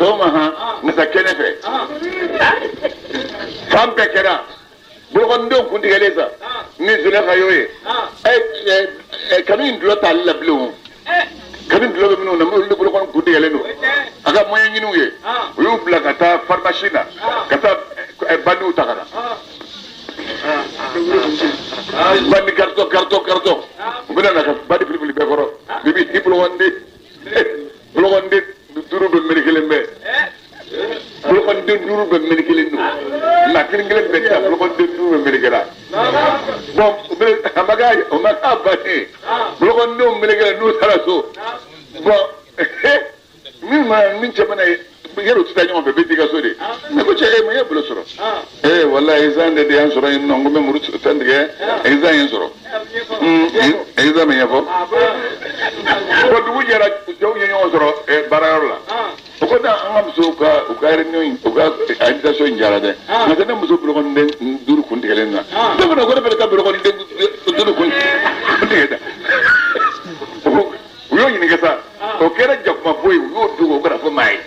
soma nasa kenefe fampe kera bulgondo kundi geleza ni zule kayoye kamin dulo talla blu kamin dulo binu na mulli bulgon kundi geleno aga moye nyinu ye yu bla kata farmashina kata banu takara bandi karto bina na badi pili be goro bibi bulgonde duru be merikelembe bulgonde duru be merikelen no na kiringelen be ta bulgonde duru be merikela bon be amaga o ma abane bulgonde merikelen no taraso bon min chamana yero tutanyo be betiga sode ne ko chege mo yebulo soro wallahi zande de ansoro no ngombe murut tandige ezan yansoro ezan me yabo ko du jara jow yenyo soro bararola ko da ngam so ka ukare nyo uga aida so njara de na tane muso bulo kon den duru kun digelen na de ko ko be ka bulo kon den duru kun digeda uyo ni ngasa o kera jakma boy uyo dugo gara fo mai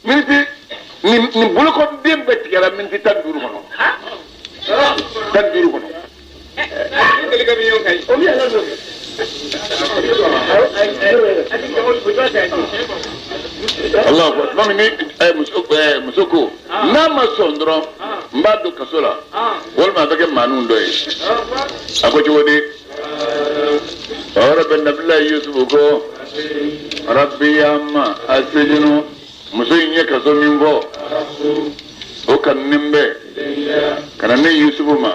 miniti ni bulu ko dembe tigara miniti tan duru kono o mi ala no Allah mami ni musoko nama sondro mbado kasola wolma bege manu ndoy ako jodi ora ben nabillahi yusuf ko rabbi amma asjinu musoyinye kaso mingo o kan nimbe kana ne yusuf ma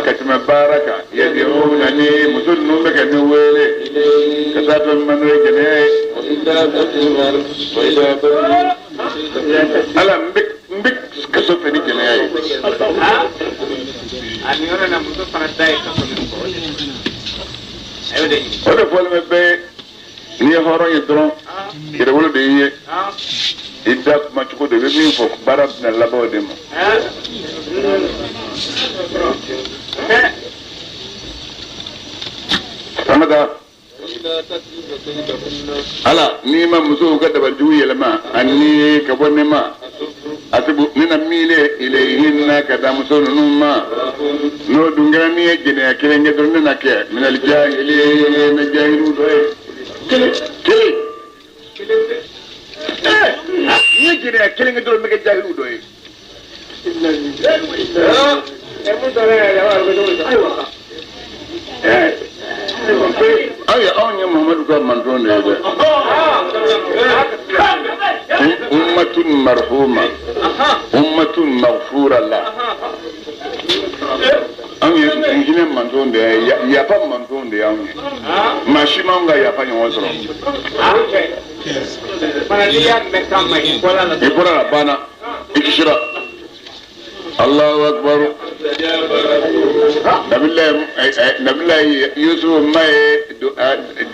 katima baraka yadi o nani musul numbe kan wele kasato manu gene ala mbik kaso feni gene ay ani ora na muso para dai kaso mingo ayo de ora folme be ni horo yedron kire wolo de ye idda machuko de min fo barab na labo de mo amada ala ni ma muso ga da barju yelma anni ka bonne ma asibu nina mile ilayhinna kada muso numa no dungara ni ejene akire ngedon nina ke min al jahili na jahilu do kele ni jere kele ngedon mege jahilu do aya awnya muhammadu ga mandone de ummatun marhuma ummatun maghfura la awnya ngine mandone ya pa mandone awnya mashima nga ya pa nyosoro Maria mekama ikola bana ikishira Allahu akbar nabillahi yusuf mai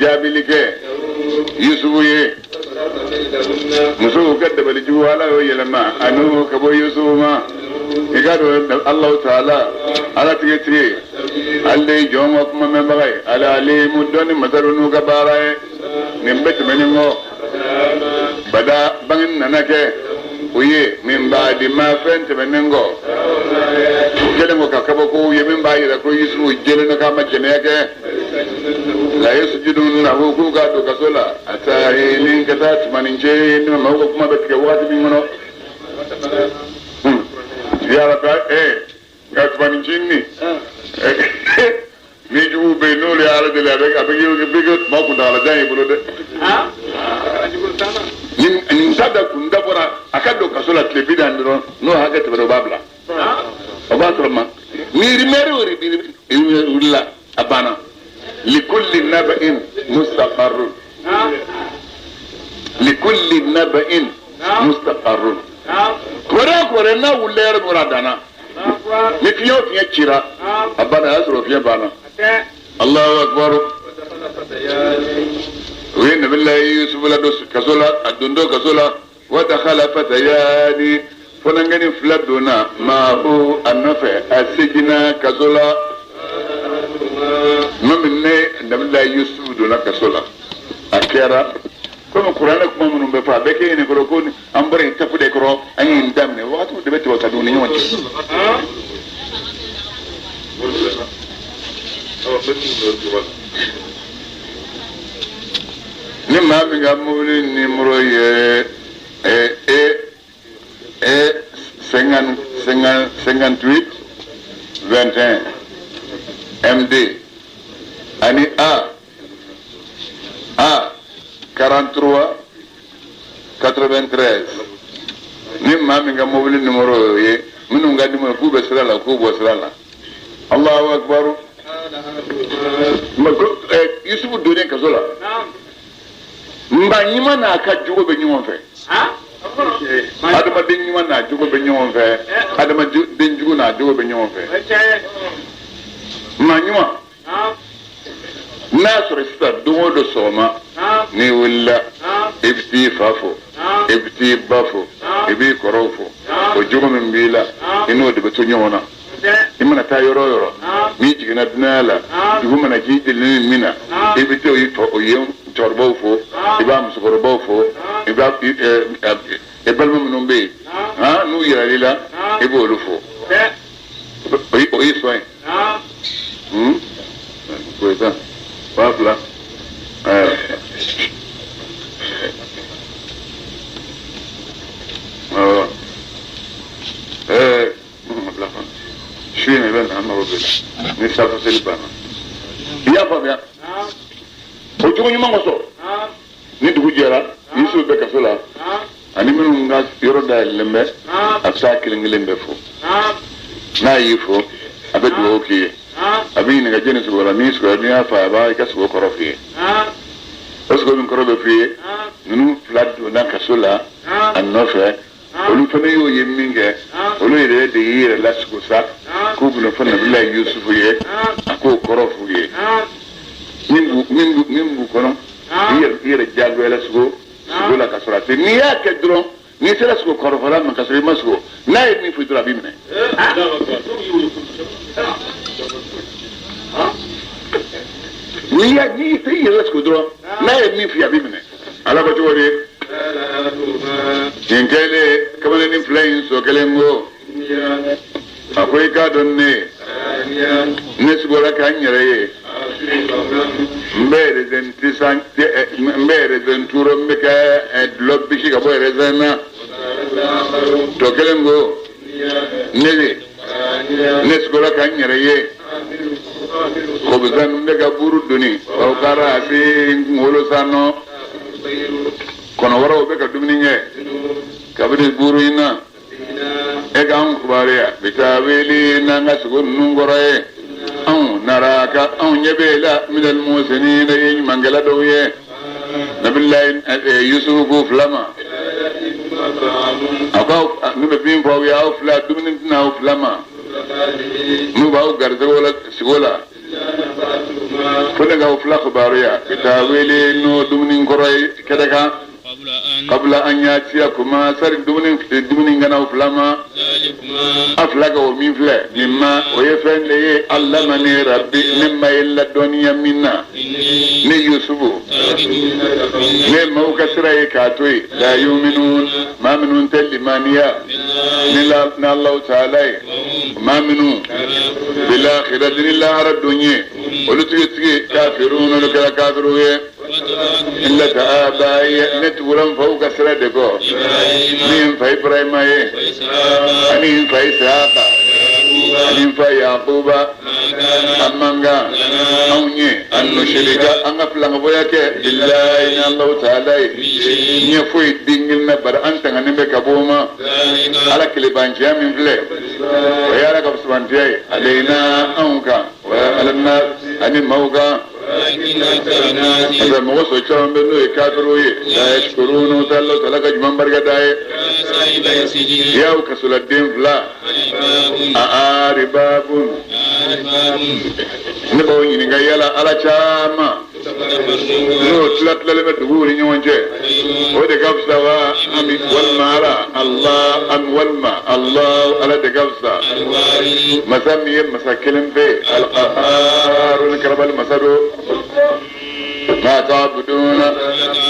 jabilike yusuf ye musu kadda bal juwala yo yelma anu kabo yusuf ma igado Allah taala ala tigeti alle jongo kuma me bagay ala ali mudoni madarunu gabara nimbe temeningo bada bangin nanake uye min baadi ma fente menengo jele mo kakabo ko ye min baadi da ko yisu jele no kama jeneke la yasjudun lahu ku ga do kasola atahilin katat maninje no ma ko kuma bekke wati bi ngono ya rabba ga maninjini ni ju be no le ala de la rek abegi yo bigot ma ko dala jay bulo de nin sada kunda bora akado kasola tlebida ndro no haga tebro babla obatroma ni rimero ulla abana likulli naba'in mustaqarr likulli naba'in mustaqarr kore na wuler muradana ni fiyo chira abana asro fiye bana Allahu akbar وين بالله يوسف لا دوس كسولا الدندو كسولا ودخل فتيان فنغني فلدنا ما هو النفع السجن كزولا ممن نبلا يوسف دونا كزولا أكيرا كم القرآن كم من بفا بكي نقولون أمبري تفدي كرو أي ندمني واتو دبتي وتدوني يوم نما بيجامولي نمروي 58 21 MD ani A 43 93 نما بيجامولي نمروي منو غادي ما كوبا سرالا كوبا سرالا الله أكبر يوسف الدنيا كزولا mba nyima na aka jugo be nyimo fe adama den nyima na jugo be nyimo fe adama den jugo na jugo be nyimo fe ma nyima na sore sta do soma ni willa ibti fafo ibti bafo ibi korofo o jugo min bila ino de beto nyona imana ta yoro mi jigina dinala jugo mana jidil mina ibti o yifo o yem torbo fo ibam sokoro fo ibam ebal mum be ha nu yira lila ebolu fo o yi soin coisa papla شوي ما بين عم ربنا نسافر سلبنا يا فابيا ojugo nyuma ngoso ni dugu jera yisu be kasola ani minu nga yoro da lembe afsa kilingi lembe fo na yifo abe duo ki abi ni ga jeni su wala mi su ni afa ba ka su ko rofi osko min ko robe fi nunu flat na kasola annofe olu fana yo yeminge olu ire de yire lasku sa ko bu no fana billahi yusuf ye ko korofu ye min kono yere jaggo la sugo la kasra te ni ya ke dron ni sera sugo korofala man kasri masugo na e mi fu dra bimne ni ya ni te yere sugo dron na e mi fu ya bimne ala ba jori ngele kamane ni flying so kelengo afrika donne ne sugo la kanyere mbere zenturo mbeka lobby shi gabo rezana to kelengo nele nesgola kanyere ye ko bizan mbeka buru duni o kara ati ngolo sano kono waro beka dumni nye kabide buru ina ega an kubariya bitawili nanga sugo nungoroye نراك أو نبيلا من الموسنين من قلدوية نبي الله يوسف فلما أقاو نبين فوي أو فلا دمنتنا أو فلما نباو غرزة ولا سولا فنقاو فلا خباريا بتاويلي إنه دمنين كروي كذا قبل أن يأتيكما سر دمنين غناو فلما أفلق ومن فلا مما ويفعل لي علمني ربي مما إلا الدنيا منا ني يوسف ني موكسر كاتوي لا يؤمنون ما منون تلمانيا نلا الله تعالى ما منون بالآخرة إلا الدنيا ولتجي كافرون لكلا كافرون إلا تآبائي نتورم فوق سردكو نين فاي برايماي أنين فاي ساقا أنين فاي يعقوبا أمانغا أوني أنو شركا أنغا فلانغ بوياك بالله إن الله تعالى نيفوي دينجلنا بر أنت غنبك أبوما على كليبانجيا من فلي ويالا كبسبانجيا علينا أونكا وعلى الناس أنين موكا هذا موسى كلام بنو كافروي لا يشكرون تعالى تلاك جمن بركاته يا وكسل الدين فلا أرباب نبوي نجايلا على شام no tlat la le duguri ni wonje o de gabsa wa ami wal mara Allah am wal ma Allah ala de gabsa masami masakilim be al qahar al karabal masado ما تعبدون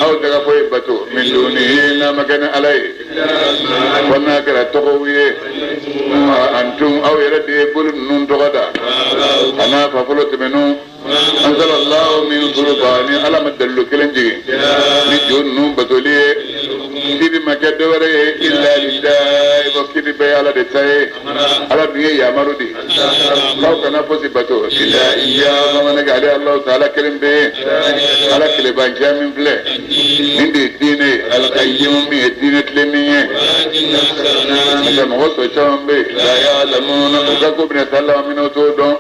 أو تغفوا بتو من دونه ما كان عليه وما كان تقويه أنتم أو يردي يقول نون تغدا أنا ففلت منه أنزل الله من سلطان على مدلو كلنجي نجون نون بتوليه كيف ما كدوره إلا لله وكيف بي على دتاي على بيه يا مرودي لو كان فوزي بتو إلا إياه وما نقال الله تعالى كلم به على كل بانجام من فله من الدين القيم من الدين تلمية مثلا نقص وشام به لا يعلمون وكاكو بن الله منه تودون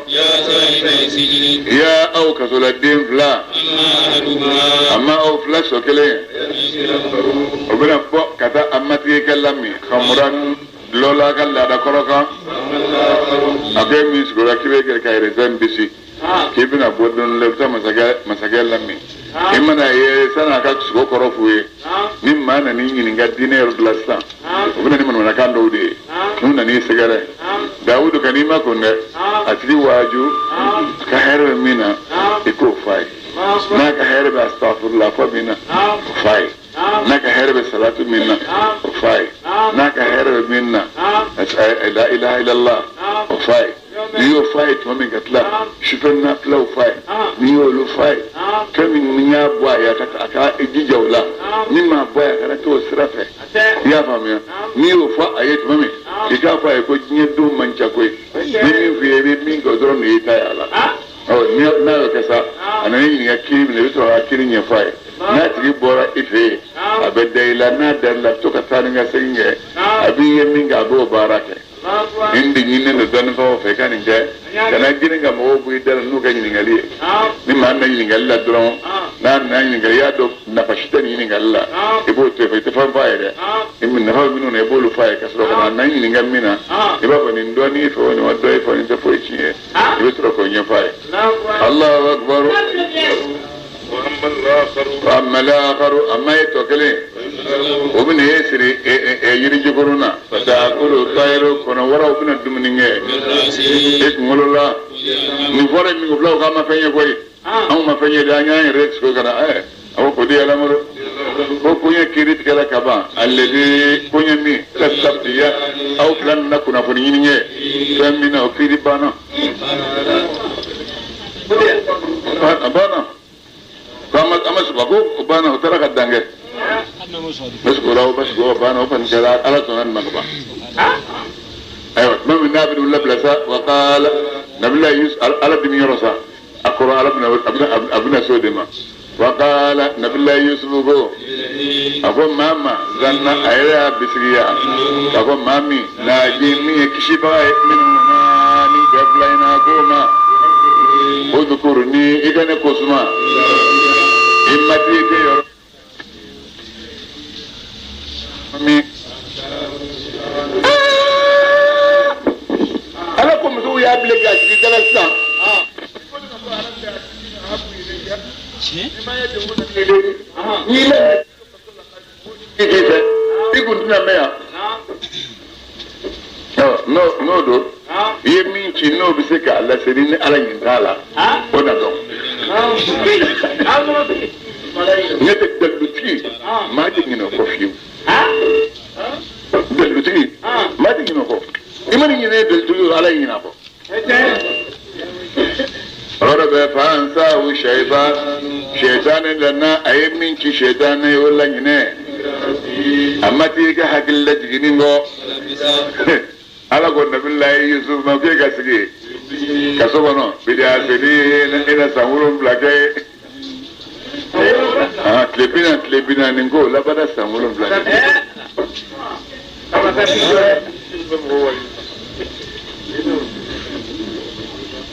يا أو كسول الدين فلا أما أو فلا سوكلين وبنا فوق كذا أما تيكلمي خمران لولا كلا دكروكا أبي ميس غورا كيبي كايرزان بيسي كيبنا بودون لفتا مساجل لمي إما يا سنة كاكسو كروفوي مما نني نيجا دينير بلاستا وبنا نمن منكان دودي نونا ني سجارة داود كنيما كونه أتري واجو كهرب منا يكو فاي ما كهرب أستغفر الله فمنا فاي ما كهرب الصلاة منا فاي ما كهرب منا لا إله إلا الله فاي نيو فاي تمامين كتلا شوفنا فلو فاي نيو لو فاي كم نيا بوايا كتا إجيجولا نما بوايا كتا تو سرفه يا فامي نيو فا أيت مامي إذا فاي كو نيدو منشاكوي نمي في مين كودرون نيتايا أو نيا كسا أنا نيجي كيري من يسوع كيري نيفاي ناتري بورا إفي أبدا إلا نادر لفتوك ثانية سينجة أبي يمين أبو باراكه indi nyine no don fa fe kan nje kana gine ga mo bu idar no ga nyine ngali ni man na nyine ngali la dron na nyine ngali ya do na fashita nyine ngali la ibo te fe te fa fa ere imi na ha minu na ibo lu fa ka so kana na nyine ngali mina iba ko ni ndo ni fo ni wado fo ni te fo chiye ibo tro ko nya fa Allahu akbar وأما الآخر أما يتوكلين ومن يسري يرجع كورونا فتأكل الطير كنا وراء كنا دمنينه اسم الله نفرق من قبله كما فيني كوي أو ما فيني دانيا ريكس كنا أو كودي على مر هو كونيا كريت كلا كبا الذي كونيا مي تسبتيا أو كلام نكونا فنينه فمنا أو كريبانا أبانا أما سبقوا بنا وترى قدامك بس قراو بس قراو بنا وفنجلا على تنان مقبا أيوة ما من نابل ولا بلسا وقال نبلا يسأل على دمي رسا أقرأ على ابن سودما وقال نبلا يوسف go أقول ماما زنا أيها بسريا أقول مامي ناجيني كشيبا منهما نجبلنا قوما اذكرني إذا نكسما إما تيك يا مي أنا كم سو يا بلغ أجري دلسا نيلا إيه يقول لنا ميا no do ye min ci no bi se ka Allah sai ni ala yin dala ona do ne te daluti ma ji ni no ko fiu daluti ma ji ni ko imani ni ne daluti ala yin na ko رب فانساه شيطان لنا أي من كي شيطان يقول لنا أما تيجي حق الله تجينينغو على قول نبي الله يوسف ما في كسيكي كسبنا بدي أسيري إلى سامورون بلاكي تلبينا نينغو لا بد سامورون بلاكي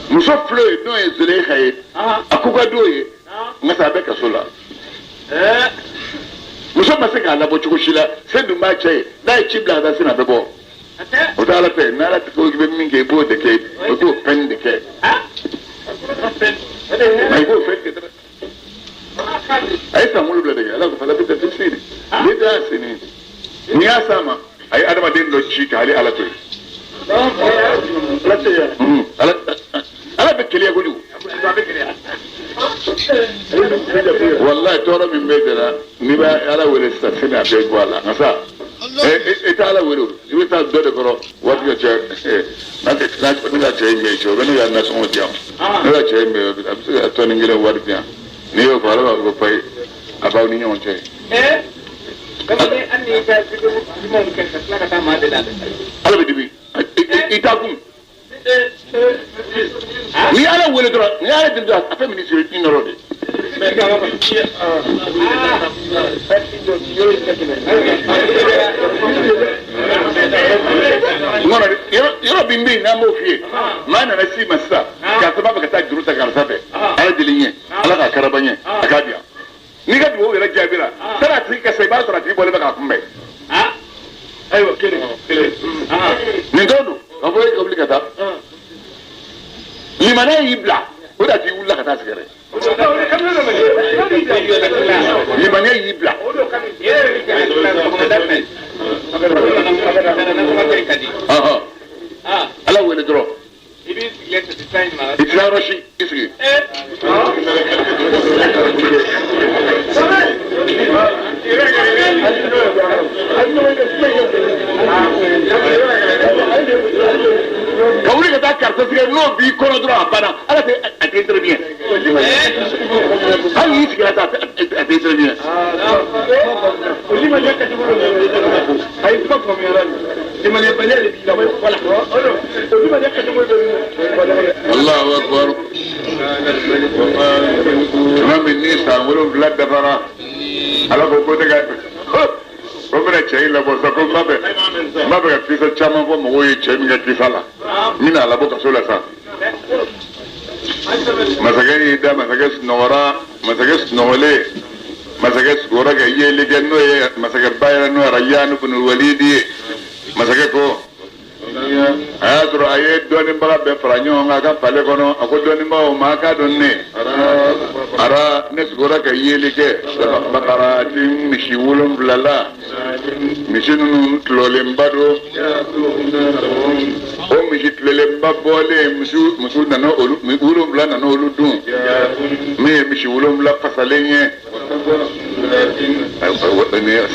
muso flo ye n'o ye Zulekha ye a ko ka do ye nka sa a bɛ kaso la muso ma se k'a labɔ cogo si la se dun b'a cɛ ye n'a ye ci bila ka taa sin a bɛ bɔ o tɛ ala fɛ n'ala ko i bɛ min kɛ i b'o de kɛ o t'o fɛn de kɛ nka i b'o fɛn kɛ dɔrɔn ay samulu bla daga ala ko fala bidda tisini bidda sini ni asama ay adama den do ci tali ala to ala be keliya godu wallahi toro min be dara ni ba ala wele sa sina be wala ngasa eta ala wele ni ta do de koro wat ga che na te na ga che me cho be ni ga na so jam na ga che me to ni ngile wat dia ni yo fala ko pai abaw ni nyon che kamane anni ka bidu mo ke ka ta ma de da ala be dibi ita kum ni ala wele dora ni ala dinda afa ministre ni no rode me ka ba ngora yoro bimbi na mo fie mana na si masa ka sababa ka ta duruta ka sabe ala dilinye ala ka karabanye akadia ni ga duwo wera jabira tara tika sai ba tara ti bole ba ka kumbe ayo kele ni dodo ka boy ka obligata limana yibla oda ti wulla ka ta sigare limana yibla ala wele dro itla roshi isgi kawuli ka taa karta sigare n'o b'i kɔnɔ dɔrɔn a banna ala tɛ a tɛ très bien hali y'i sigi a tɛ très bien Allahu akbar tuma min ni san wolonwula dafara ala ko tɛ ka ko bɛna cɛ in labɔ sa ko n b'a fɛ ka kisa caman fɔ mɔgɔw ye cɛ min kɛ kisa la n bɛna labɔ kaso la sa masakɛ y'i da masakɛ sunɔgɔra masakɛ sunɔgɔlen masakɛ sugɔra ka yeli kɛ n'o ye masakɛ ba yɛrɛ n'o yɛrɛ Yaani bin Walidi ye masakɛ ko a y'a sɔrɔ a ye dɔɔnibaga bɛɛ fara ɲɔgɔn kan a ka palais kɔnɔ a ko dɔɔnibagaw ma a k'a dɔn ne ara ne sugɔra ka yeli kɛ bakaratin misi 7 la misi ninnu tilɔlenba don o misi tilɔlenba bɔlen muso nana olu 7 nana olu dun min ye misi 7 fasalen ye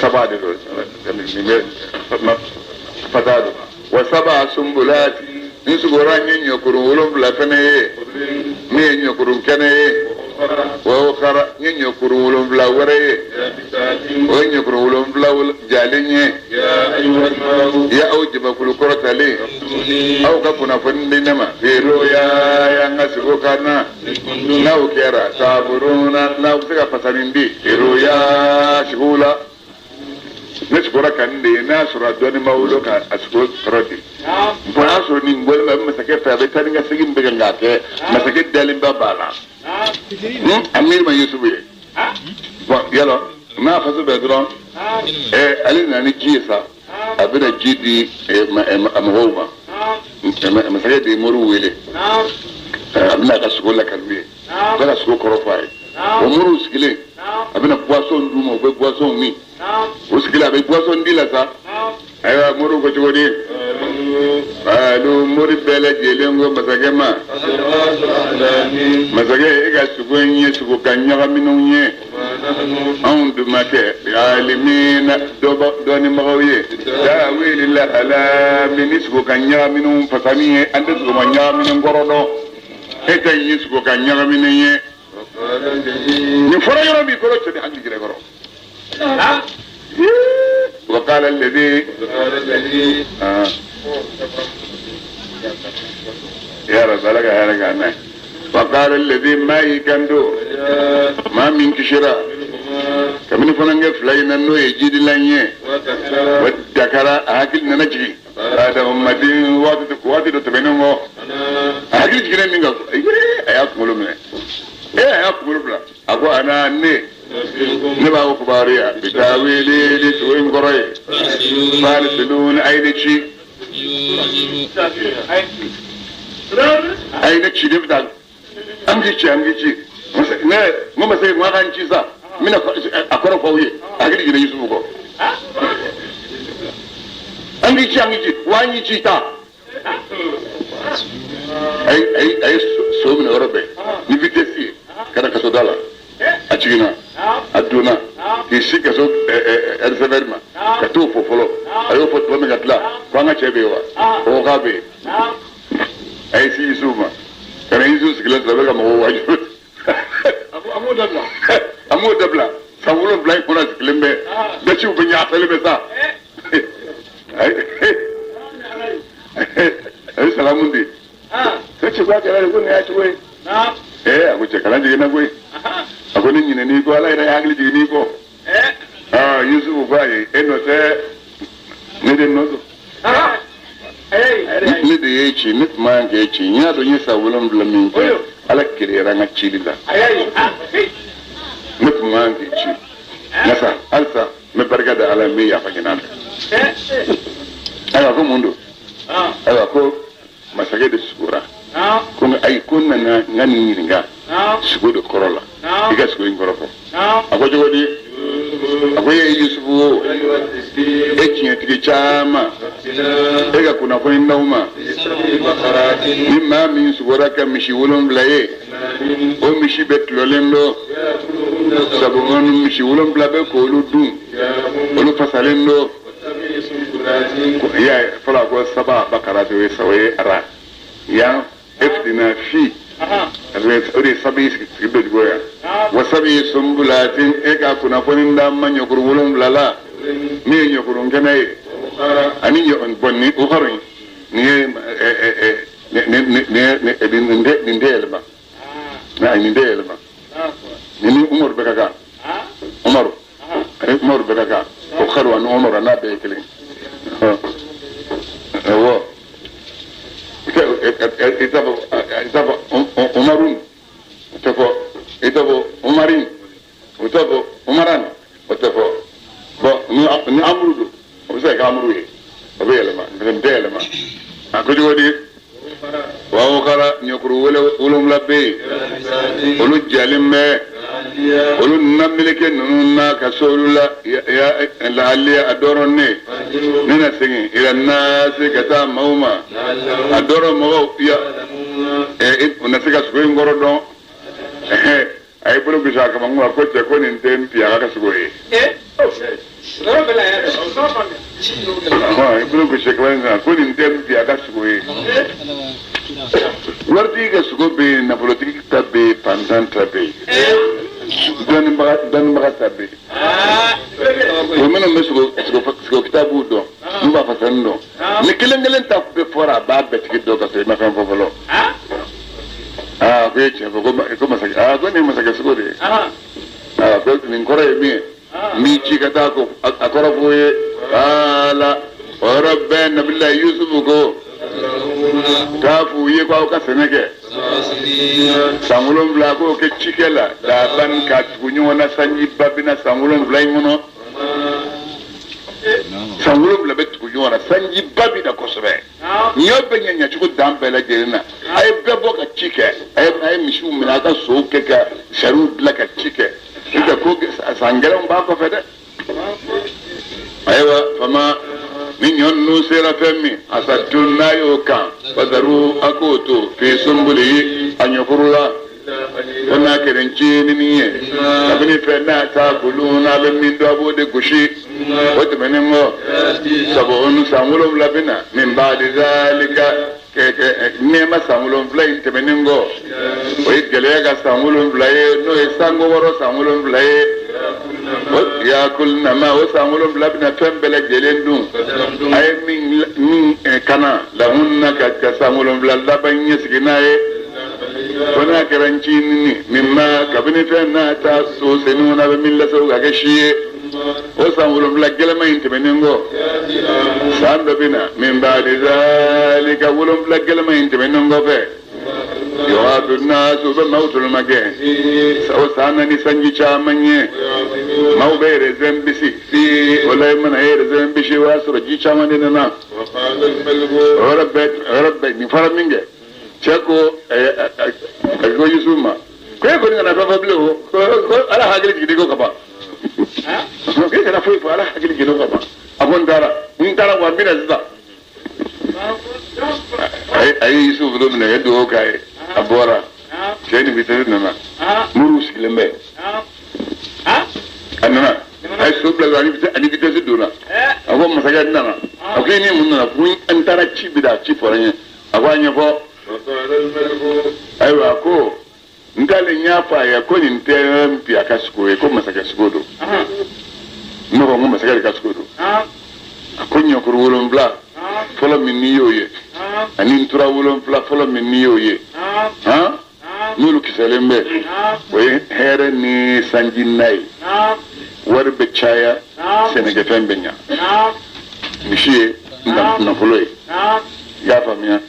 saba de don fata don wa saba sumbulati ni sugora nye ɲɔkurun 7 fɛnɛ ye min ye ɲɔkurun kɛnɛ ye wa ukhara nye ɲɔkurun 7 wɛrɛ ye o ye ɲɔkurun 7 jalen ye ya aw jabakulu kɔrɔtalen aw ka kunnafoni di ne ma firoya y'an ka sigo ka na n'aw kɛra taburuna n'aw bɛ se ka fasanin di firoya sigiw la ne sigora ka nin de ye n'a sɔrɔ a dɔɔnin b'aw bolo ka a sigo sɔrɔ de bon n'a sɔrɔ nin bɔlen bɛ masakɛ fɛ a bɛ taa ni ka segin bɛ kɛ k'a kɛ masakɛ dalenba b'a la a miiri ma Yusufu ye bon yalɔ n'a faso bɛɛ dɔrɔn ale nana ni ji ye sa a bɛna ji di mɔgɔw ma masakɛ de ye Moriw wele a bɛna a ka sigo lakali ye a bɛ ka sigo kɔrɔ fɔ a ye o Moriw sigilen a bɛna boisson d'u ma u bɛ boisson min o sigilen a bɛ boisson di la sa ayiwa Moriw ko cogo di alo Mori bɛɛ lajɛlen ko masakɛ ma masakɛ e ka sigo in ye sigo ka ɲagaminenw ye anw dun ma kɛ alimina dɔnnibagaw ye tawili la alami ni sigo ka ɲagaminenw fasani ye an tɛ sigo ma ɲagaminen kɔrɔ dɔn e tɛ ye sigo ka ɲagaminen ye nin fɔra yɔrɔ min kɔrɔ cɛ ni hakili gɛrɛ kɔrɔ وقال الذي يا رب لك يا رجعنا وقال الذي ما يكندو ما من كشرا كمن فلان فلاين انه يجد لانيه والذكر اكل ننجي هذا امتي واتد تبينهم اكل جيران من اياك مولم اياك مولم اكو انا ني نبا كباريا بتاويلي لسوين قري فارسلون اين شيء اين شيء نبدا امجي ngoma sai ma kan ci sa mina akoro ko yi agiri ne yusu ko angi ci wani ci ta ay so min europe ni vitesse kada ka so dala a cigina aduna ki sika so erseverma ka to fofolo ayo fot bo nga tla ko nga chebewa o gabe ay si suma kana yusu sikila tla ga mo wajut amu dabla sawulon blay ko na siklembe da ci bu nya talebe sa ay salamundi sai ci ba kala ko ne ya ci wai aku cek kalan jadi nak gue. Aku ni ni ko ala ira agli jadi ni ko. Yusuf bai eno se ni de no. Ni de yechi ni man ke yechi nya do ni sa wolon blamin ko. Ala kire ranga chilila. Ni man ke chi. Nasa alsa me barka da ala me ya fakina. Ayo ko mundo. Ayo ko masake de sukura. Kun ay kun na ngani ngiringa sugo do korola iga sugo ingorofo ako jogodi ako ye yusufu ekinya tike chama ega kuna ko indawma mimma min sugora ka mishi wolon blaye o mishi betlolendo sabon mishi wolon blabe ko ludum olu fasalendo ya fala ko saba bakara do sawe ara ya efdina fi ore sabi sibe goya wa sabi sumbulatin eka kuna fonin da manyo kurulum lala ni nyo kurun kanai ani nyo on bonni uharin ni ne elba na ni elba ni umar bekaka umar bekaka ko kharwa no umar na be kele wo itabo umarun itabo umarin itabo umaran itabo ni amrudu sai ka amruye obelema ndelema akudi wodi wa kala nyokuru wolum labbe olu jalimbe olu namileke nunna kasolula ya la aliya adoronne nina singi ila nasi kata mauma adoro mo ya unasika sukoi ngoro don ay bulu bisa ka mangwa ko che ko nin tempi aka sukoi no bela ya ay bulu bisa ko nin tempi aka sukoi warti ga sugobe na politique tabe pandan tabe dan baga tabe o mena mesugo sugo kitabu do mba fasando ni kelengelen ta be fora ba betiki do ka se ma fan fofolo ko che ko masaka ko ne masaka sugo de ko ni kore mi ci kata ko akora boye ala rabbana billahi yusuf ko tafu ye ko ka seneke sangulon bla ko ke chikela da ban ka tugunyo na sanyi babina sangulon bla ngono sangulon bla bet tugunyo na sanyi babina ko sobe nyobe nyanya chuko dambe la jerina ay bebo ka chike ay mishu mina ka so ke ka sharu bla ka chike ida ko sangalam ba ko fede aywa fama min yonnu sera femmi asatunna yoka badaru akoto fi sumbuli anyofurula wana kerenci niye abini fenna ta kuluna be min do abode gushi wata menengo sabon samulo labina min ba'di zalika ke nema samulo blay temenengo o igele ga samulo blay no esango woro samulo blay ya kulna ma o samulo blabna tembele gelendum ay min kana lahunna ka samulo blaban yesginaye wana karanci ni mimma kabini fenna ta so senuna be milla so ga gashiye o samulo blaggelma intemenengo sanda bina min ba'di zalika wulum blaggelma intemenengo fe yawadu nasu be mautul mage so sanani sanji chamanye mau be rezembisi fi olay man ay rezembisi wasro ji chamane na rabbe ni faraminge cheko ko yusuma ko ko ngana fa blo ko ala hagil gidi ko kaba ko kana fo ala hagil gidi ko kaba abon dara mun dara wa bina zida ay Yusuf do ne do kai abora seni bitere nana muru siklembe anana ay sobla ani bitese dona abo masaga nana akini mun nana kun antara ci bida ci foranye awanya fo aywa ko ndale nyafa ya ko ni tempi akasiko ko masaga sikodo no ko masaga kasikodo akonyo ko wolon bla folo min niyoye ani tura wolon bla folo min niyoye ha nulu kisalembe way here ni sanjinai warbe chaya senege fembenya mishiye na foloy ya famia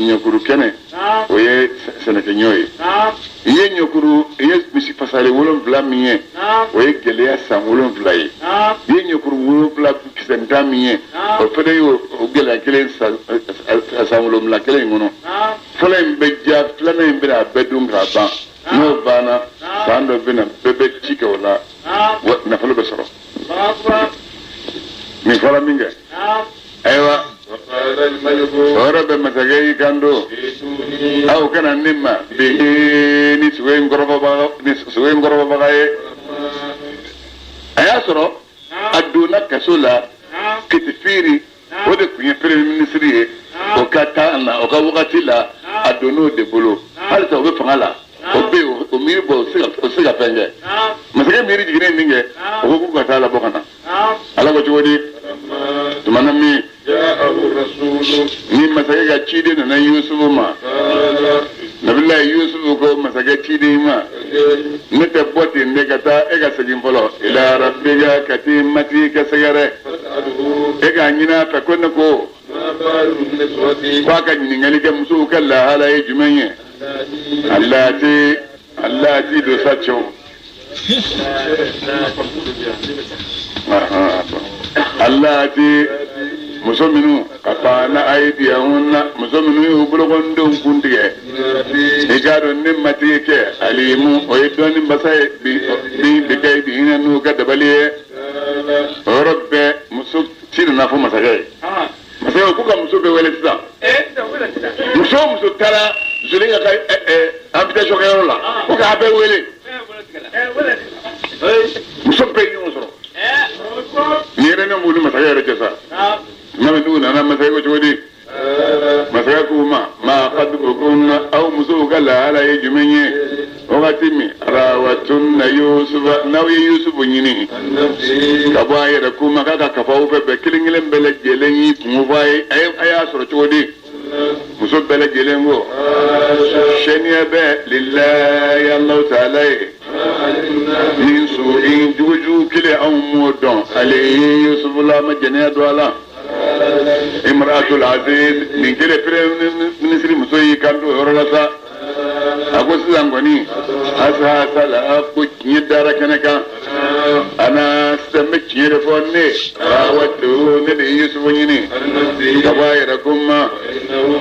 nyokuru kene oye seneke nyoy ye nyokuru ye misi pasale wolon bla miye oye geleya sam wolon bla ye nyokuru wolon bla kisenta miye o fede yo geleya kelen sam wolon bla kelen ngono folen beja flana mbira bedung raba no bana sando bina bebe chike wala na folo besoro mi fala minge aywa ora be masagay kando aw kana nimma be ni suwen goroba ba ayasoro aduna kasula kitifiri wode kunye premier ministre o kata na o ka wakati la adono de bolo halta o be fangala o be o miri bo siga penge masagay miri jigine ninge o ko kata la bokana ala ko jodi tumana mi ni masaka cide na Yusuf ma nabillahi Yusuf ko masaka cide ma ne te botti ne kata e ga sagin folo ila rabbika katimati kasagare e ga nyina ta ko kwa ka nyini ngali ga musu kala hala e jumenye allati do sacho allati musominu kapana aidiyahunna musominu yubulgon don kundige igado nimmatike alimu oidoni basay bi kay bi hinanu kadabaliye rabbe musuk tirna fu masagay masay ko kam musube wele tsa muso tara zulinga kay ambita jogero la ko ka be wele musobe ni musoro ni rene mu ni masagay reke sa nabi duna na masay ko jodi masay ko ma qad kunna aw musu kala ala yjumenye wakati mi rawatun yusuf nawi yusuf nyini kabaya da kuma kaka kafawo be kilingilen bele jelenyi mu vai aya soro jodi musu bele jelengo sheniya be lillahi allah ta'ala min su'in juju kile amudon alayhi yusuf la majna doala imratul aziz min kile premier ministre musoyi kando horolasa agosu zangoni asa sala ko nyidara kanaka ana semme chire fonne rawatu ne yusuf nyini kabayra kuma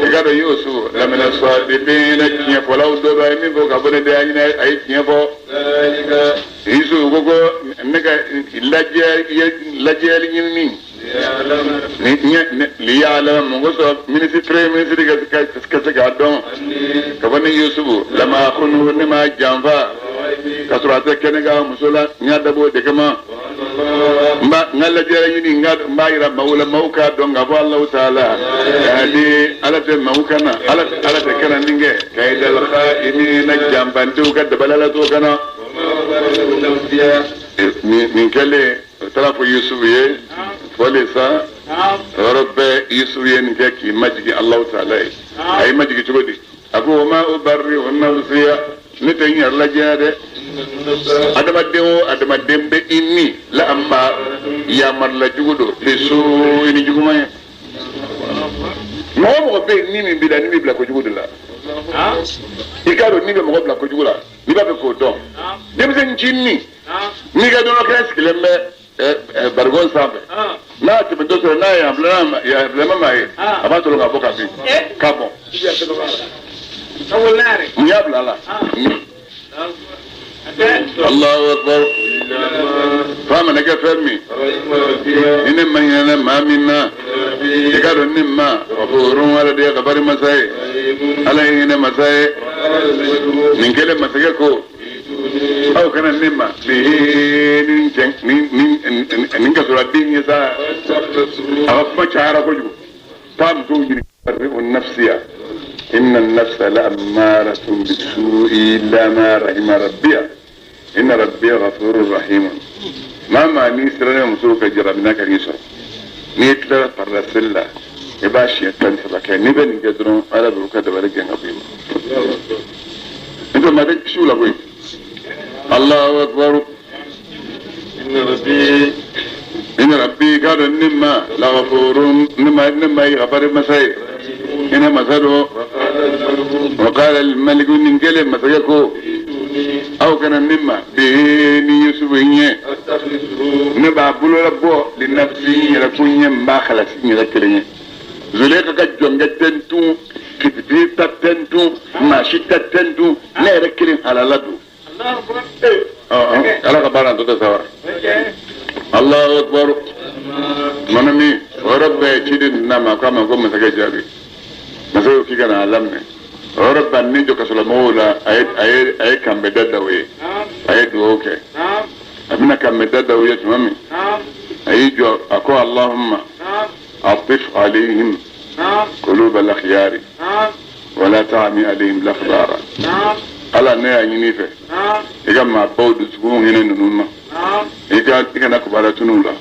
igado yusuf lamina swadibina kinya folaw do ba mi go kabone de ayina ay kinya fo yusuf gogo nega lajje nyini li ya'lam mo so ministre premier ministre ka don kabane yusuf lama khunu ne ma jamfa kasurata kenega musula nyadabo de kama mba ngalla jere yini ngad mbayira mawla mawka don ga Allah taala hadi alate mawkana alate kana ninge kaydal khaimina jambantu kadda balala to kana min kale tarafu yusuf ye folisa rabbe yusuf ye ni ki majigi Allah taala ay majigi tugodi ako ma ubarri wa nafsiya niten yar la jade adama dembe inni la amma ya marla jugudo fesu ini juguma mo be ni mi bidani mi bla ko jugudo la ikaro ni be mo bla ko jugula ni ba be ko don dem sen jinni ni ga dono kres kilembe bargon sambe na te do so na ya blama mai abato lo ka boka bi kabo يابلا لا الله أكبر فما نكفرمي إنما هنا ما منا يقالوا إنما غفورون ولا دي غفر مساي على هنا مساي من كل مسايكو أو كان إنما بين نينكسر الدين يسا أغفى شعره كله تام توجي النفسية إن النفس لأمارة بالسوء إلا ما رحم ربي إن ربي غفور رحيم ما نيسرنا مسوك جربنا كنيسة نيتلا فرسلا يباشي تنسبك نبني جدرون على بروكة دبرجين أبيما أنت ما تك شو لقوي الله أكبر إن ربي قال إنما لغفور إنما يغفر مساي إن مسألة وقال الملك ننقل مسيكو أو كان النما بهني يسويه نبع بلو ربو لنفسي يكون ينبع خلاص يذكرني زليك كجون جتنتو كتبت تنتو ماشي تنتو لا يذكرين على لدو الله كبارا تتصور الله أكبر منامي ورب تشيدن نما كما كم مسكجابي مسوي في كنا علمنا ورب النجو كسلمولا أي كم بددوي أي دوكي أبنا كم بددوي تمامي أي جو أكو اللهم أطف عليهم قلوب الأخيار ولا تعمي عليهم الأخبار على نيا ينيفه إذا ما بود سكون هنا نوما إذا نكبر تنولا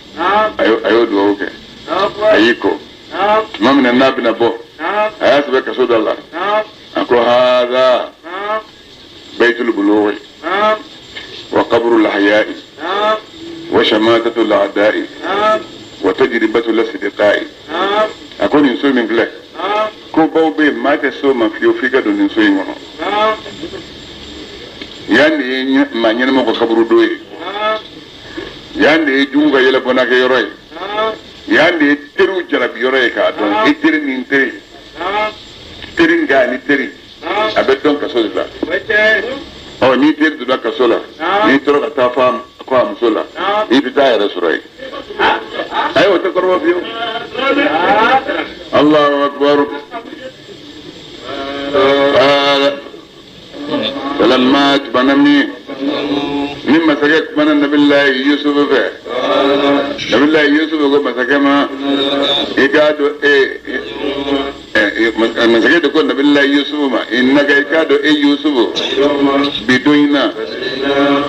أيو دوكي أيكو ما من النبي نبو أسبك سود الله أكو هذا بيت البلوغ وقبر الأحياء وشماتة الأعداء وتجربة الأصدقاء أكو نسوي من فلك كو بوبي ما تسوي ما فيو فيك دون نسوي منه يعني ما ينمو قبر دوي يعني جونغا يلا بناك يروي يعني ترو جرب يروي كاتون إتري نينتري ترين غاني تري أبدون كسولا أو نيتر دولا كسولا نيترو كتافام كوام سولا يبدأ يرسوري أيوة تقربوا فيه الله أكبر فلما تبنمني مما سكت من النبي الله يوسف فيه نبي الله يوسف يقول مسكما يكادو من سكت يقول نبي الله يوسف ما إنك يكادو يوسف بدوينا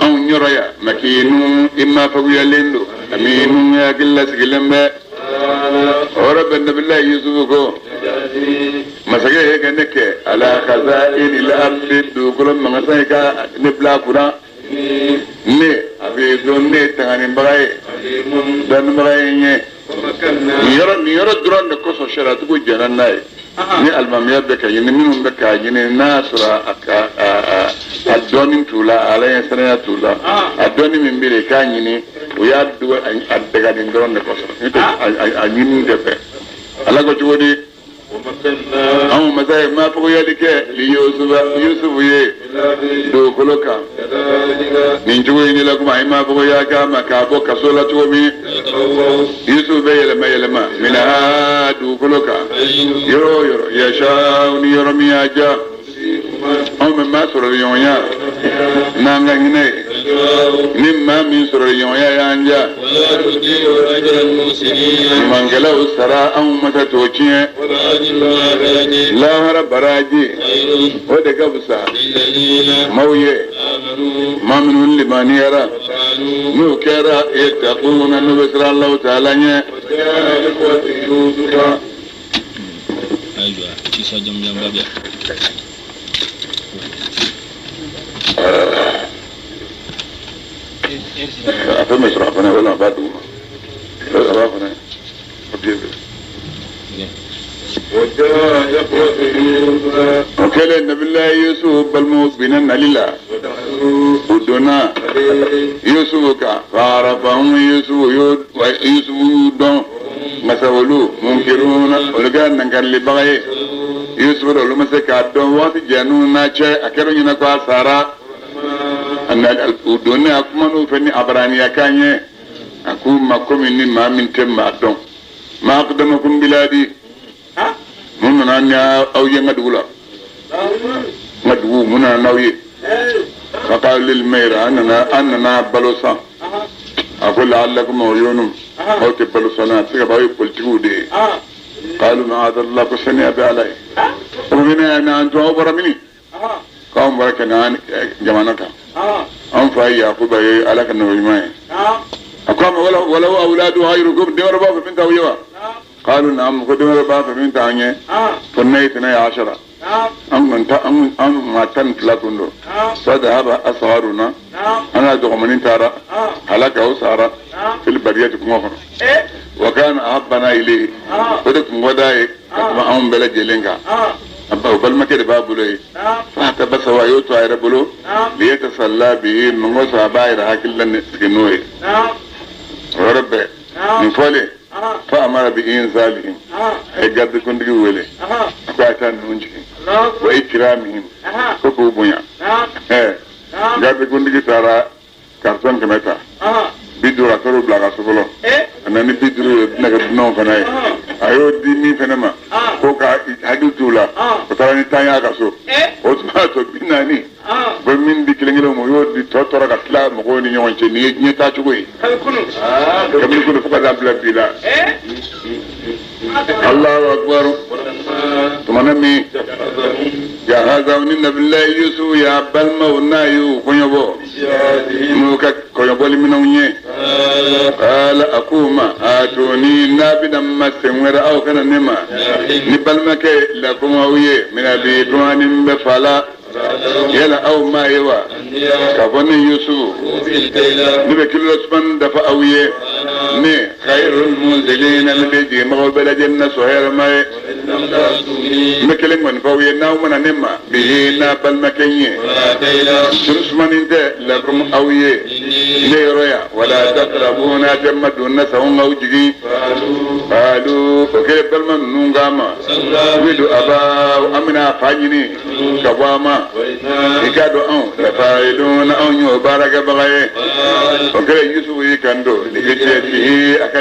أو نريا مكينو إما فويا لندو أمينو يا كلا سكلم ورب النبي الله يوسف كو مسكت هيك نك على خزائن الأرض دوكلم مسكت نبلا كنا ne abe don ne tangani mbaye dan mbaye nye ni yoro duran de koso shara tu janan nay ni almamiyat beka yini minum beka yini nasra aka adonin tula alaya sanaya tula adoni min bire kanyini o ya du addaga din duran de koso ni ayini de be alago jodi أو مثلا ما بقول لك ليوسف يه دو كلوكا نيجوا إني لكم أي ما بقول يا كام كابو كسولة تومي يوسف بيلما منها دو كلوكا يرو يشاء يرمي أجا أو مما سر يونيا نانغني نما من سر يونيا يانجا من قالوا سراء أو متى توجيه لا هرب براجي وده قبصة مويه ما من لمن يرى نوكرا يتقون نبصر الله تعالى أيوة كيسا جم بابيا أفهم إسرافنا ولا بعدهم إسرافنا وكل النبي الله يوسف بالموت بيننا لله ودنا يوسف فعرفهم يوسف دون مسولو منكرون ولقان نكر لبغي Yusuf da luma sai ka don wata janu na ce a kero yana kwa sara annal udone akuma no fani abrani yakanye akuma komi ni ma min temma don ma aqdamakum biladi ha mun na nya awye ngadula ngadu mun na nawye faqal lil mayra anna balosa aqul la'allakum uyunum aw tabalsana tiga bayi politiku de قالوا معاذ الله كسني أبي علي ومن أنا أنتم أبرا مني قام بركنا جمانك أم فاي يعقوب على كنه يماي أقام ولو أولاده غيركم دمر باب من تاويوا قالوا نعم دمر باب من تانية فنيتنا 10 أم ما تنتلاتون فذهب أسهارنا أنا دغمنين تارا هلاك أو سارا في البرية كموفر وكان أحبنا إليه ودكم وداي كما أم بلد جلنكا أبا بل ما كده بابو لي فاحتبس ويوتو عربلو ليتسلى به من وسع باير هكذا سكنوه وربه من فولي فأمر بإنزالهم أي قد كنت قولي أكواتان نونجهم وإكرامهم كوكوبويا قد كنت ترى كارتون كمتا bidura toro blaga sokolo anani biduru naga non fanaye ayo dimi fenema ko ka hadu tula ko tarani tanya ka so o tuma to binani bo min di kilengelo mo yo di totora ka tla mo ko ni nyonche ni ta chugo yi kamni ko fuka da bla bila Allahu akbar tumanami ya hada min billahi yusu ya bal mauna yu konyobo mo ka konyobo liminonye قال أكوما آتوني نابدا مسمر أو كان نما نبالمك لكم أويه من أبي دوان بفلا يلا أو ما يوا كفني يوسف نبكي لسبان دفع أويه ني خير المنزلين الذي مغول بلجنة سهير ماي مكلم من فويه ناومنا نما به نابالمكيه سرسمان انت لكم أويه نيرويا ولا تقربون تمدون سهم أوجي قالوا وكيف بالمن نونغاما ويدو أبا أمنا فاجني كواما ikado on la faiduna on yo baraka bagaye o kare yusu yi kando ligete ti aka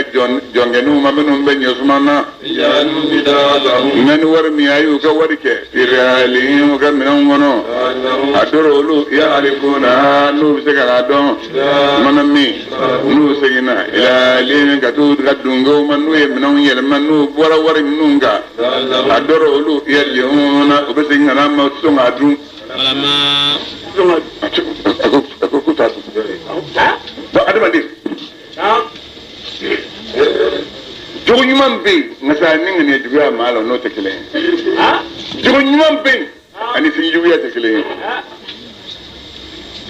jongenu mamenu ben yusmana yanu bidadahu nan war mi ayu ka warke irali ga minan wono adoro lu ya alifuna nu segara don manami nu segina ila lin ga tu ga dungo manu e minan yel manu wara war nunga adoro lu ya liuna obesinga na ma sunga dun Lama aku tak ada mandi. Jogo nyumam be ngasa ninga ne juya malo no tekele. Jogo nyumam be ani sin juya tekele.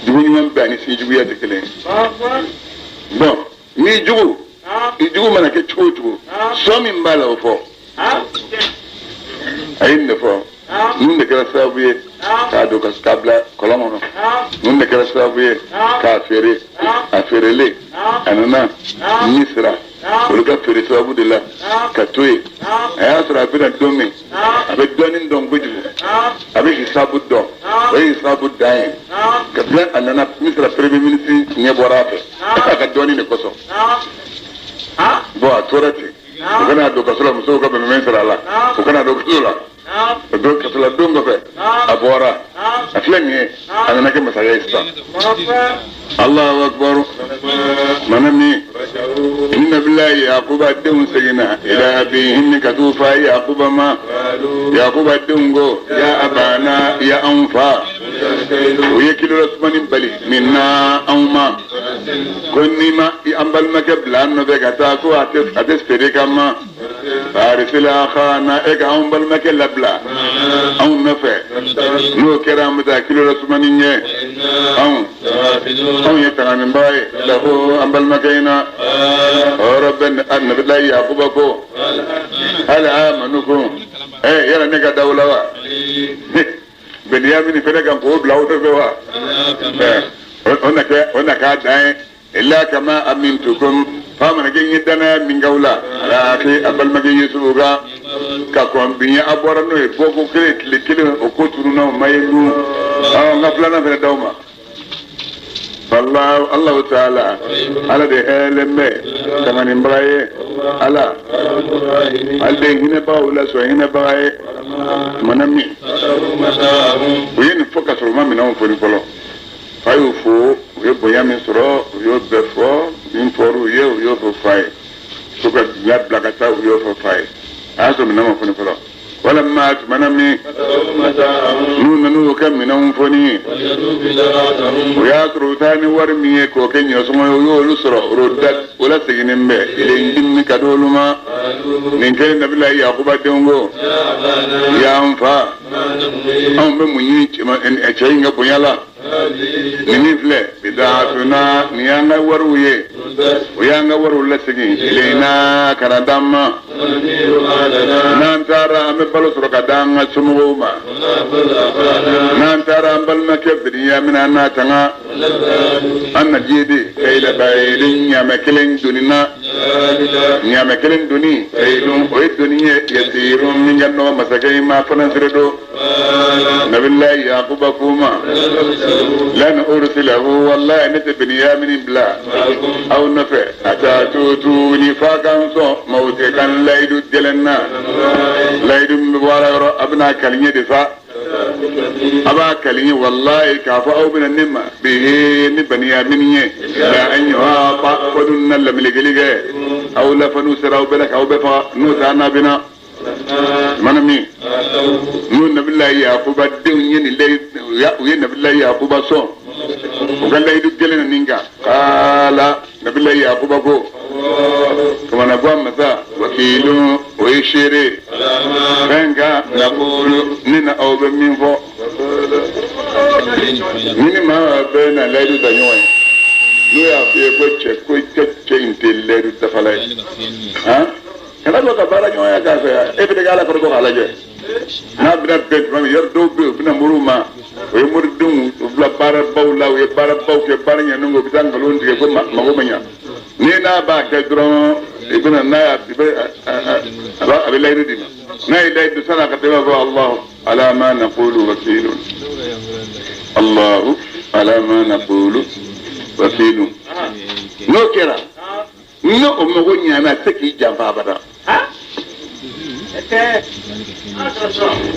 Jogo nyumam be ani sin juya tekele. Bon, ni jogo. Jogo mana ke chuchu. So mi mbala ofo. Ayin ne fo. Nun de kala sabuye ka do ka stabla kolomono nun de kala sabuye ka fere aferele anana misra ko ka fere sabu de la ka toy aya sura bida domi abe donin don guju abe hisabu do way hisabu dai ka bla anana misra premier ministre ne borafe ka doni ne koso bo atorati ko kana do ka sura muso ka be misra la ko kana do sura do katla dungo fe abora aflani ana nake masaya ista Allahu akbar manami inna billahi yaquba dun sayna ila bihin katufa yaquba ma yaquba dungo ya abana ya anfa ويكل رسمن بلي منا أوما كوني ما يأمبل مكبلان نبغتا كو أتس فريكما فارسل أخانا إك أمبل مكلبلا أو نفع نو كرام دا كل رسمن يه أو يتغنم باي له أمبل مكينا ربنا أن بالله يعقوبكو هل آمنكم إيه يلا نكا دولة Benyamin feneka ko blawo to bewa ona ka dai illa kama amintukum famana gen yidana min gaula ala akhi abal magi yusuga كقوم بيا أبورانو يبوكو كريت لكيلو أكوترونا ما يلو غفلنا في الدوما فالله الله تعالى على ده لما كمان إمبراي على ده هنا باولا سو هنا باي منامي وين فوكس روما منهم فلو فايو فو ويبويا من سرو ويبفو من فورو ويبفاي سوكا بلاد بلاكتا ويبفاي هذا منهم فلو ولما منامي نو كم منهم فني وياترو ثاني ورمي كوكين يسمو يقول سرو ردت ولا سجنن به لين كدولما نكين نبي الله يعقوب دونغو يا انفا ام بمني ان اتشينغ بويالا نميفله بداتنا نيانا ورويه ويانا ورو لسجين لينا كردام نانتارا بلو سرقة دانا سموما نانتارا بلما كبريا من أنا تنا أنا جيدي كيلا بايلين يا مكلين دونينا يا مكلين دوني كيلون ويد دونية يسيرون من جنوا مسكين ما فنسردو نبي الله يعقوب كوما لن أرسله والله نتبني من بلا أو نفع أتاتوني فاكان صو موتي كان لا يدو جلنا لا يدو مبارا أبنا كلمة دفاع أبا كلمة والله كافة أو بنا النمى به نبني مني لا أن يوافق فدنا لملك أو لفنو سراو بلك أو بفا نوتانا بنا منامي نون نبي الله يعقوب الدنيا اللي نبي الله يعقوب صو وقال لا يدو جلنا نينكا قال نبي الله يعقوب كو كما نقول مثلا وكيل ويشيري فانكا نقول نينا أو بمين فو نيني ما بينا لا يدو تنيوين نويا في كوتش انتل لا يدو تفلاي ها كنا لو كبارا نيويا كافيا إيه بدك على كركو على جه نابنا بيت ما يردو بنا مروما ويمردون وبلا بارا باولا ويبارا باو كبارا ينونغو بتان كلون تيجي كم ما هو منيا نينا باكدرون ابن النايا أبي لا يردين ناي لا يد سنة كتبه الله على ما نقول وكيل الله على ما نقول وكيل نو كرا نو أمغني أنا سكي جنبها بدا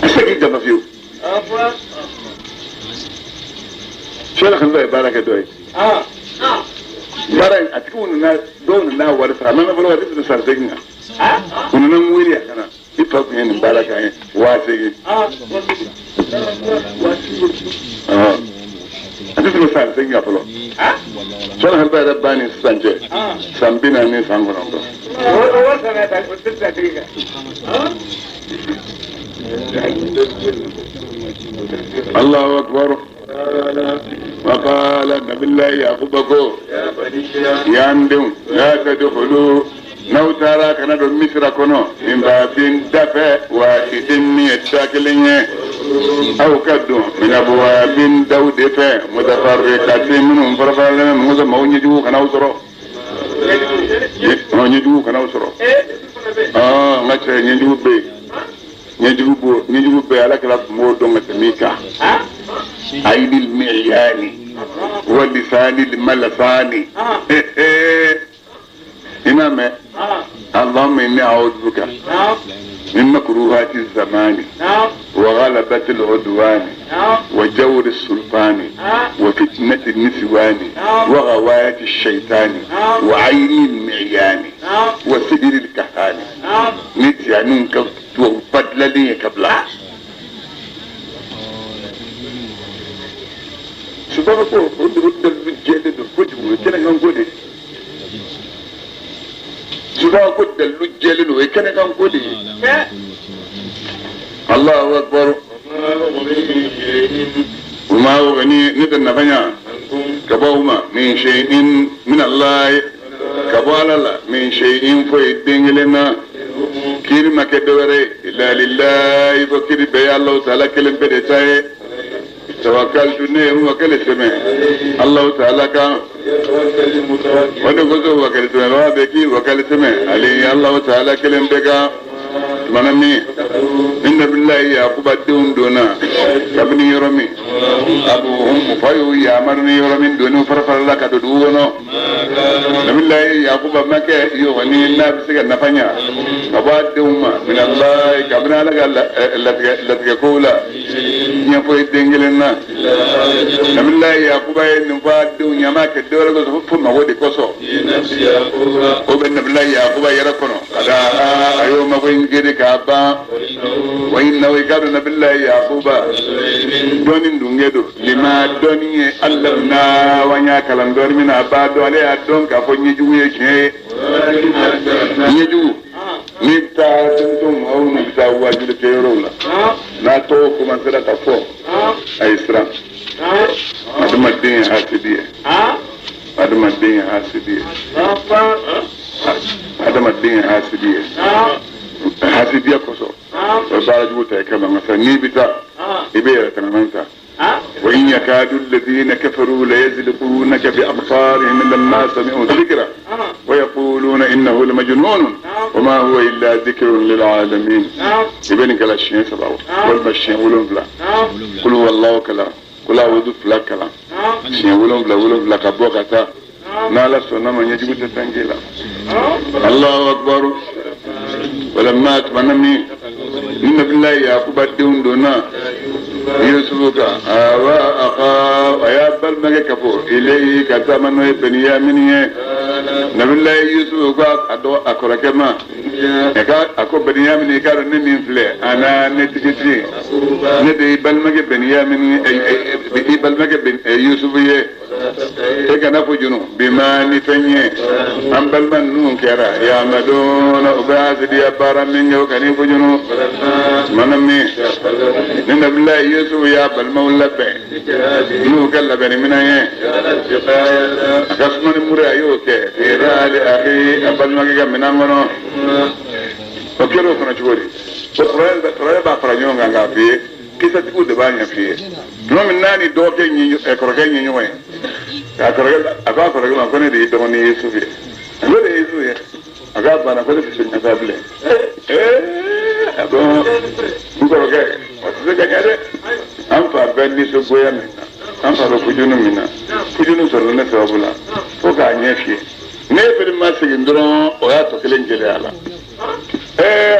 سكي جنبها فيو شو لك الله بارك دوي بارك أتكون الناس دون الناس ورثة ما نقول ورثة سرتينا كنا نمويلي أنا يفهم يعني بارك يعني واسي أنت مثال سرتينا فلو شو لك الله رباني سانجي سامبينا ني سانغرام الله أكبر وقال النبي الله يعقوب يا أندم لا تدخلوا نو ترى كنا دو مصر كنو من باب دفع واحد يتاكلين أو كدو من أبواب دو دفع متفرقة منهم فرفعنا موسى ما ونجو كنا وصرو ما ونجو كنا وصرو ما تشي نجو بي نجو بي على كلا مودو متميكا عين المعياني ولسان الملساني إمام اللهم إني أعوذ بك من مكروهات الزمان وغلبة العدوان وجور السلطان وفتنة النسوان وغواية الشيطان وعين المعيان وسدر الكهان نتيانون وبدل لي كبلا سبحان الله ودر الجلد الرجل كنا نقول سبحان الله الجلد وكنا نقول الله أكبر وما هو غني ندنا فنيا كبوما من شيء من الله كبال الله من شيء فيدين لنا كلمة كدوري إلا لله فكر بيا الله تعالى كلمة بدتاي توكلت نيم وكل سمع الله تعالى كان ونقول وكل سمع وابكي وكل سمع عليه الله تعالى كلمة بقى manami inna billahi yaquba dun dona kabni yoromi abu fayu ya marni yoromi donu farfalla ka do wono billahi yaquba make yo wani na bisiga nafanya aba duma min allah kabna la kula nya fo dengelena billahi yaquba en fa dunya make do ko fu ma wodi koso o ben billahi yaquba yarakono kada ayo ma ko ingede ka ba wa inna wa kaduna billahi yaquba donin dungedo lima doni allabna wa nya kalam don min abado ale adon ka fo nyeju yeke nyeju nita dum au ni ta wajul ke rola na to ko man sera ta fo ay isra aduma din hasidiye aduma din hasidiye adama din hasidiye hasidiya koso baraju ta kama masa ni bita ibe tanamanta wa in yakadu alladhina kafaru la yazliqunaka bi absarihim lamma sami'u dhikra wa yaquluna innahu lamajnun wama huwa illa dhikrun lil alamin ibn kala shin sabaw wal bashin wulun bla qul huwallahu kala kula wudu bla kala shin wulun bla ka bokata nala sonama nyajibu tangila Allahu akbar ولما اتمنى إن بالله يعقوب الدون دونا يوسف أخا ويابل ما كفو إليه كتمنى بنيامين نبي الله يوسف أدو أكركما أكو بنيامين كارن من فلة أنا نتجتري ندي بل ما بنيامين بل ما يوسف يه كنا فجنو بما نفني أم بل من نون كرا يا مدون أباز دي أبارا من يو كني فجنو منامي نبي الله يوسف يا بل مولى بين نو كلا بين منايه كسمن مرا يوك رال أخي أبل ما كي منامونو فكروا كنا شغوري فكرة بافرانيون عن فيه kisa tiku de banya fie no min nani do ke nyi e koroke nyi nyi aka koroke ma kone de do ni Yesu fie ngode Yesu ye aka bana ko de fisin na table abo ngoroke watu ga nyade am fa benni so goya mina am fa ro kujunu mina kujunu so na sabula ko ga nyefie ne fe ma sigin dron o ya to kelen jele ala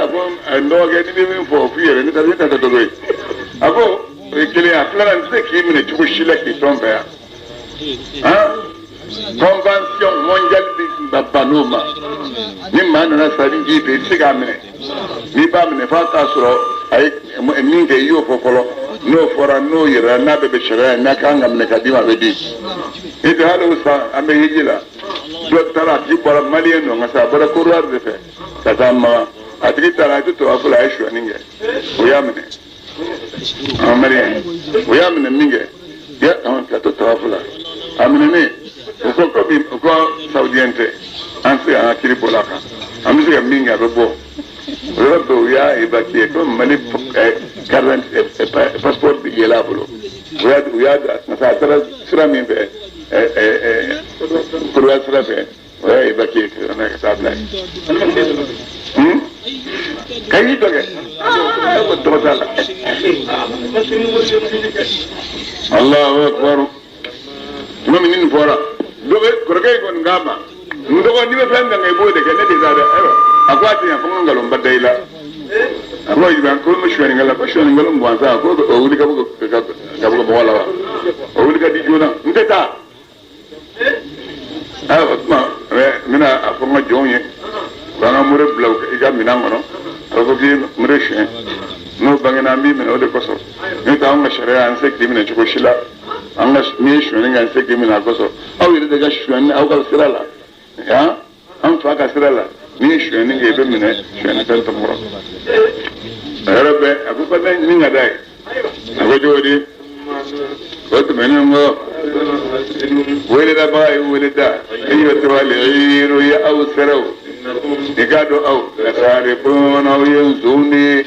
abo ndo ge ni mi fo fiere ni ta dogoy ako kele aflara nse ki mine chuko shila ki tombe ya convention mondiale de babanoma ni mana na sari jibe siga mine ni ba mine fa ta soro ay minge yo fofolo no fora no yira na bebe shara na kanga mine kadima be di ito halo sa ame hijila do tara ki bora malien no ngasa bora kurwa de fe katama atiki tara to afula aishu ninge oyamene amare oyamene ninge ya on ka to afula amene ko saudiente anse akiri bolaka amse minga robo robo ya ibaki ko mali current passport bi yela bolo ya na sa tara sura min be kurwa sura be ya ibaki na ka sabla kayi doge ko to sala Allahu akbar muminin fora dobe korgay gon ngama ndogo ni be fanda ngay bode ke ne dizada ayo akwati ya fongo ngalom badaila abo yiban ko mo shwani ngala ko shwani ngalom bwanza ko o wuli ka bugo bola wa o wuli ka di jona nteta ayo ma mina afongo jonye bana mure blaw iga mina ngono ko bi mure shen no bangena mi men o de koso ni ta nga sharia an sek dimina chiko shila an ga mi shwani nga sek dimina koso aw yiri daga shwani aw ga sirala ya an fa ka sirala ni shwani nge be mine shwani tan tamura arabe abu pa ben ni nga dai ago jodi ko to menen ngo wele da bay wele da ayo to wali ya aw saraw nikado aw nasarifun aw yanzuni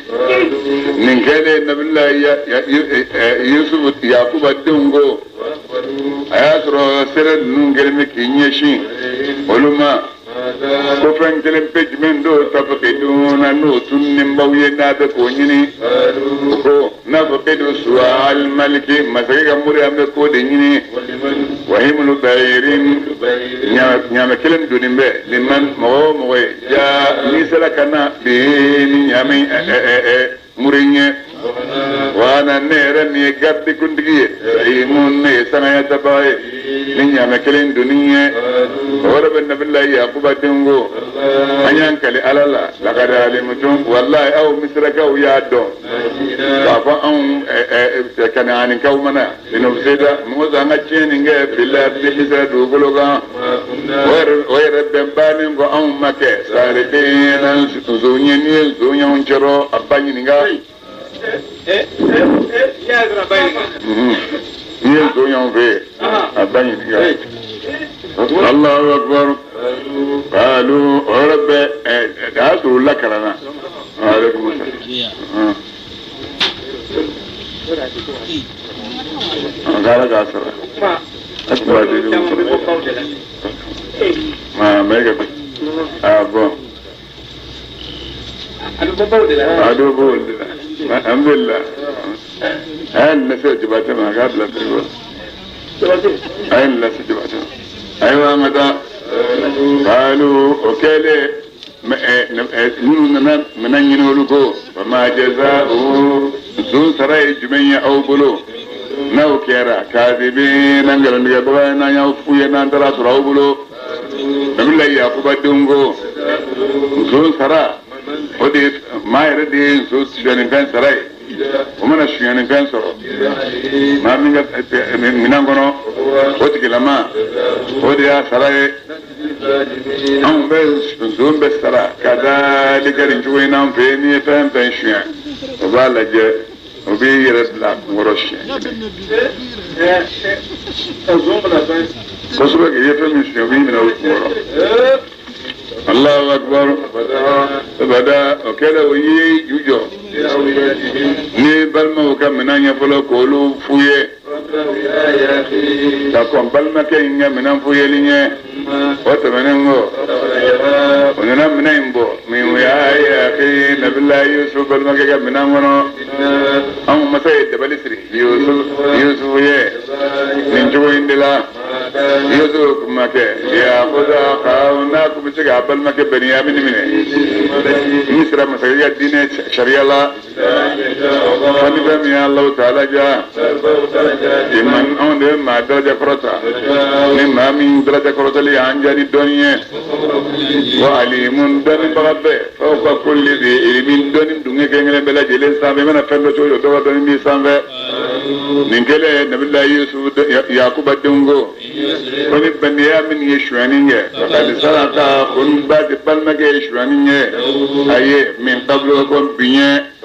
ninkele nabillah ya Yusuf Yakuba dungo ayasro sere nungel mi kinyeshi oluma كفن كلم بجمن دو تفقدون نوتن نمبوي نابك ونيني نفقد سؤال الملك مسكي مريم كوديني وهم البايرين نعم كلم دونين به لمن مو جاء مثل كنا بين نعم مرينه وانا نيرني قد كندي ايمون سنه تباي نعم كلم دنيا ورب النبي الله يعقوب دنگو انيان كلي الله لقد علمتم والله او مثلك او يادون فا ان كان عن كومنا لنفسد موزا نجين بالله بحسد دوغلوغا وير دمبان غو ان مكه سالتين زونين زونيون جرو اباني نغا يا ربي زونيون في اباني نغا الله اكبر قالوا رب دعوا لك لنا عليكم السلام قال قاصر ما ميجا ابو ادو بول الحمد لله هل نسيت باتنا قال لا تقول هل نسيت باتنا ايوه متى قالوا اوكي من ينولكو فما جزاؤه ذو سراي جميع او بلو نو كيرا كاذبين نغل نغبا نا يفوي نا ترى سراو بلو نبي لا يعقوب دونغو ذو سرا ودي ما يردي ذو شان كان سراي ومن شان كان سرا ما من غنو ودي لما ودي سراي أم بس زوم بس ترى كذا لكن جوينا فيني فهم بنشيا وبالا جاء وبي يرد لا ورشة كسبك يفهم مش يبي من الأمور الله أكبر بدأ وكذا ويجي يجوا نبل ما وكم من يفعل كلو فيه تكون بل ما كين من فيه ليه وتمنعه ونحن منعه من وياه أخي نبي الله يوسف بل ما كين من عنه أم مسيد بالسري يوسف وياه من جوين دلا يوسف ما كين يا خدا خاونا كمسك بل ما كين بنيامين منه مصر مسيد الدين شريعة الله فنبي من الله تعالى جاء من أون ما درجة كرتا ما من درجة كرتا لي عنجاني الدنيا وعليم دون بربه فوق كل ذي علم دون دون كينغ بلا جلس سامي من أفهم شو يدور دون بي سامي نقله نبي الله يوسف يعقوب دونغو كوني بنيامين يشوانينه فقال سلطة كون بعد بالمك يشوانينه أيه من قبل كون بيه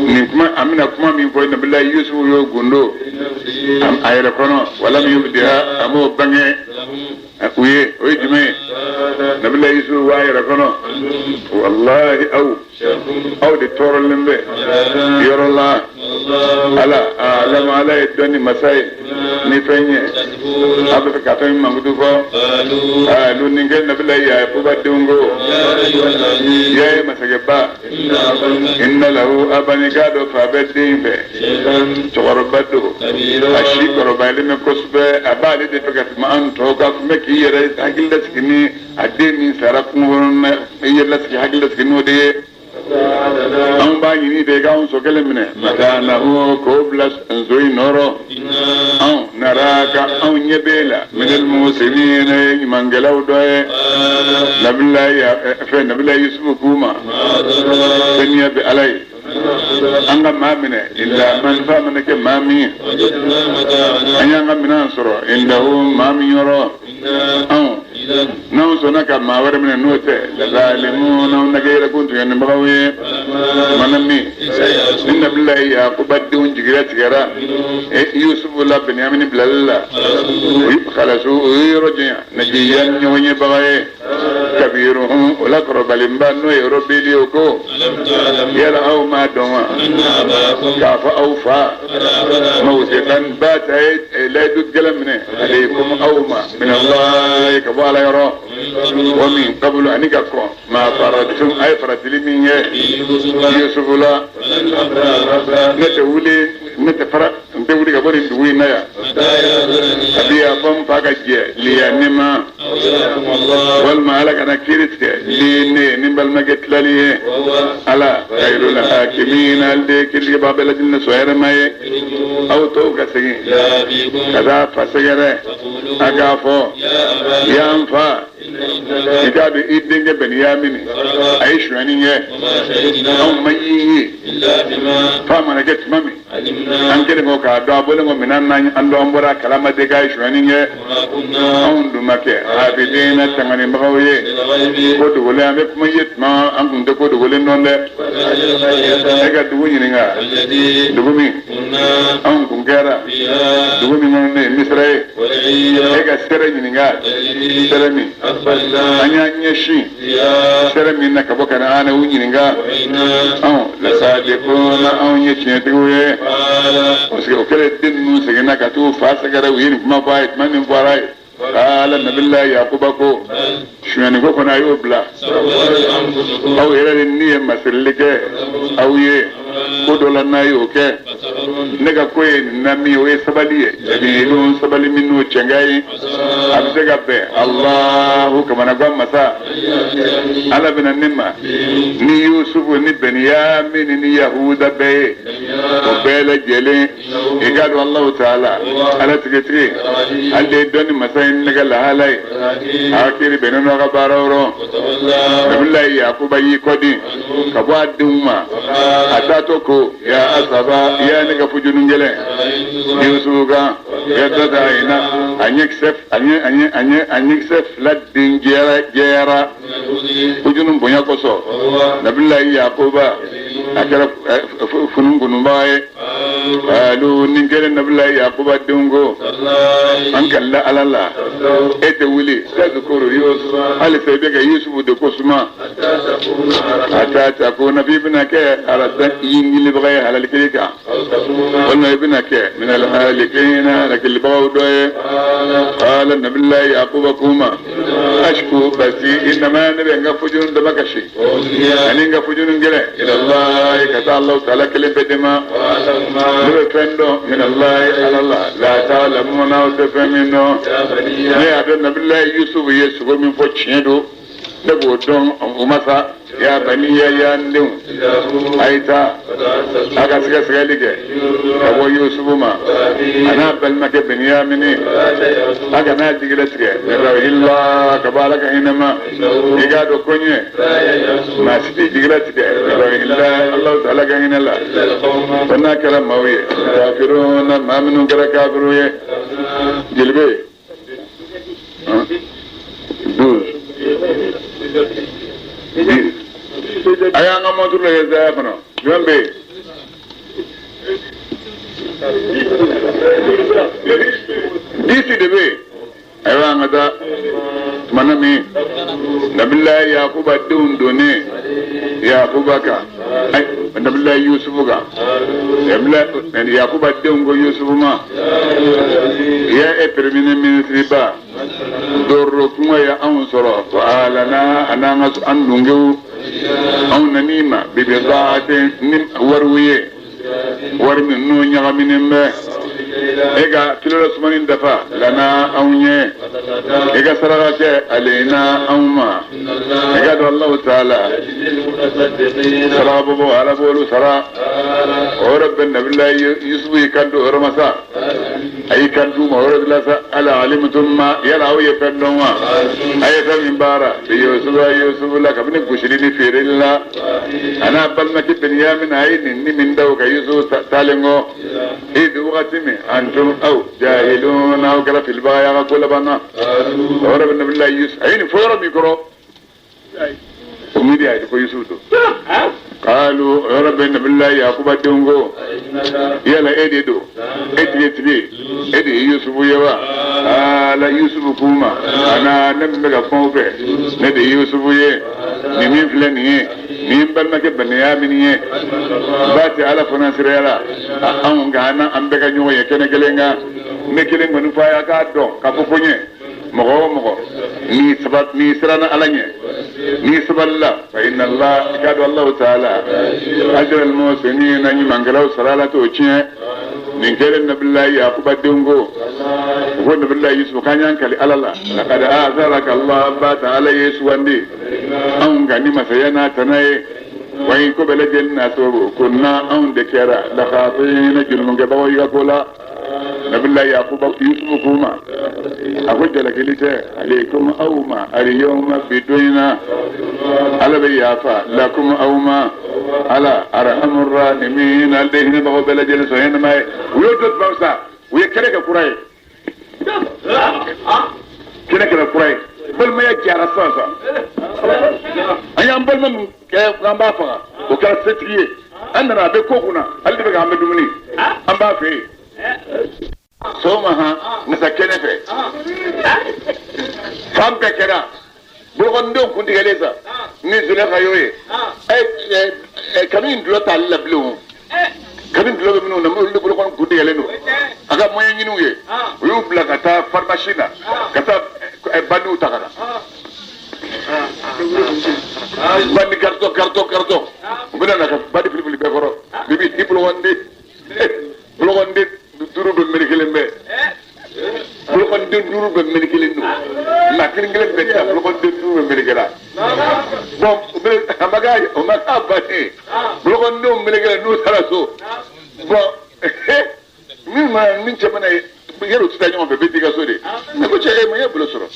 نكما أمين أكما من فوق نبي الله يوسف يوغندو أم أير كونو ولم يبدها أمو بني ويه ويجمع نبي الله يوسف وأير كونو والله أو دكتور لمبه يرى الله على علم على الدنيا مسائل نفني أبو فكاتين مغدوفا قالوا نيجي نبي الله يعقوب دونغو يا مسجبا إن له أبني كادو فابدين به تقربته أشيك ربالي مكسبة أبالي دفكت ما أنت هوكا مكي يرى هاكل دسكني أدين سرق مورن يلسك هاكل دسكني ودي أم باجي بيجاون سكلي منه مكانه كوبلس زوي نورو أو نراك أو نبيلا من المسلمين من قالوا ده نبي الله يوسف كوما بني علي أنا ما منه إلا من فمنك ما مين أنا من أنصره إنه ما مين يرى أو نو سنك ما ور من النوتة لظالمون ونجير كنت ينبغي منامي إن بالله يعقوب دون جيرات جرا يوسف ولا بنيامين بلا خلاص ويرجع نجيان يوني بغاي كبيرهم والأقرب لمبانو يربي ليوكو يلا أو ما دوما كاف أوفا موثقا بات لا يدق منه عليكم أوما من الله كبالا يرى ومن قبل أن يكون ما فرضتم أي فرض لمن يوسف لا نتولي نتفرق نتولي كبر دوينا أبي أبم فاكجي ليانما والمالك أنا كيرت ليني نبل مجت لليه على خير الحاكمين الذي كل باب الجنة سوير ماي أو تو كسي كذا فسيره أجافو يانفا إذا بيدين بنيامين أيش يعني أو مايي فما نجت مامي أنكر موكا دابول ومنان أندوم برا كلام دكايش يعني أو دمك عابدين تماني مغوي كود ولا ميت ما أنكم تكود ولا نون أجا دوين نعا دومي أنكم كذا دومي من مصر أجا سرني نعا سرني أني أنيشي سرني نكبوكنا أنا وين نعا أو لسادكون أو يشين تقوله وسكوكل الدين سكنا كتو فاسكرا وين ما بايت ما من باراي قال النبي الله يعقوب أكو شو يعني كنا يوبلا أو إلى النية مسلكة أو يه كودولا يوكه نيجا كوي نامي وي سباليه يدون سبالي منو تشنغاي أبزغ به الله كما نقول مسا على بن النما ني يوسف ني بنيامين ني يهوذا به وبلا جلي قال الله تعالى على تكتري على دون مسا نيجا لهالاي اخر بيننا غبارورو بالله يعقوب يكودي كبوا دوما atoko ya asaba ya nega fujunun gele yusuga ya tadaina anyexef ladin gera fujunun bonya koso nabillahi yaquba akara funun gunubaye alu ningere nabillahi yaquba dungo ankalla alalla ete wuli tazkuru yusuf ali sebega yusuf de kosma atata ko nabibna ke arada ينجلي بغير على الكريكا قلنا ابنك من الهالكين لك اللي بغوا قال النبي الله يعقوب كوما أشكو بسي إنما نبي نفجون دمكشي يعني نفجون نجلي إلى الله كتا الله تعالى كل بدما نبي فندو من الله على الله لا تعلمون أو تفهمونه يا النبي الله يوسف يسوع من فوتشيدو نبو دون ومسا يا بني يا نيو ايتا اغا سغاليكه ابو يوسف ما انا بالمك بنيامين اغا ما ديغلتك روح الله كبارك انما يغادو كوني ما سيدي ديغلتك روح الله تعالى كان الله فنا كلام مويه كافرون ما منو كافرون جلبي دوز aya nga montu le za kono jombe disi debe aya nga da manami nabillahi yaquba dundone yaquba ka ay nabillahi yusuf ga nabillahi yaquba dungo yusuf ma ya e termine ministri ba dorro kuma ya an soro wa alana ananga andungu aw nanima bibidaatin nim warwiye war min no nyagamin be ega kilo smanin dafa lana awnye ega saragate alina awma ega do Allah taala salabu ala bolu sara o rabbana billahi yusbu kandu ramasa ay kandu ma rabbila ala alimtum ma yala wa yakadwa ay min bara yusuf la kabni kushrini firilla ana balma kibniya min aidin min dawka yusuf talengo idu waqtimi أنتم أو جاهلون أو كلا في البايع كل بنا ورب النبي الله يوسف أين فورا بيكرو وميدي هاي تكو يسودو قالوا رب النبي الله يعقوب دونغو يلا إيدي دو إيدي يتبي إيدي يوسف يوا ala yusufu kuma ana ne bɛ ka fɛn o fɛ ne de ye yusufu ye nin min filɛ nin ye nin balimakɛ Bɛnyamin ye ba tɛ ala fana siraya la anw nka an bɛɛ ka ɲɔgɔn ye kɛnɛ kelen kan ne kelen kɔni fɔ a y'a k'a dɔn ka fɔ ko ɲɛ mɔgɔ o mɔgɔ n'i siranna ala ɲɛ n'i sabalila fa inna Allah i k'a dɔn Alahu taala ajra al-muhsinin na ɲumankɛlaw sara la t'o tiɲɛ nin kɛlen nabilahi Yakuba denw ko nabilahi Yusuf k'an y'an kali ala la laqad a'tharaka Allah ba ta ala ye sugandi anw ka ni masaya n'a tana ye wa in ko bɛɛ lajɛlen n'a sababu ko na anw de kɛra lakhaafina jurumkɛbagaw i ka ko la nabilahi Yakuba Yusuf kuma a ko jalakili tɛ alaykum aw ma al-yawma biduyna ala bɛ yafa lakum aw ma ala arhamur rahimin al de hinɛ bagaw bɛɛ lajɛlen sɔn ɲɛnama ye u y'o to tubabu sa u ye kɛlɛ kɛ kura ye kɛlɛ kɛra kura ye balimaya jara sisan an y'an balima min kɛ k'an b'a faga o kɛra setigi ye an nana a bɛ ko kunna ale de bɛ k'an bɛ dumuni an b'a fɛ yen sɔgɔma nasa kɛnɛ fɛ fan bɛɛ kɛra bolokɔnidenw kuntigɛlen sa ni Zulɛka y'o ye kanu in dulɔ t'ale la bilen o kanu dulɔ bɛ minnu na olu de bolokɔni kuntigɛlen don a ka moyen ɲiniw ye u y'u bila ka taa pharmacie la ka taa bandiw ta ka na bandi kartɔ u bɛna na ka bandi filifili bɛɛ kɔrɔ bibi i bolokɔniden duuru bɛ mɛri kelen bɛɛ bolokɔniden duuru bɛ mɛri kelen don nka kelen kelen bɛɛ ta bolokɔniden duuru bɛ mɛri kelen bon o ma k'a bannen bolokɔnidenw mɛri kelen n'u taara so bon min cɛ mana ye yɛrɛ u tɛ taa ɲɔgɔn fɛ bɛɛ t'i ka so de ne ko cɛ ma ye bolo sɔrɔ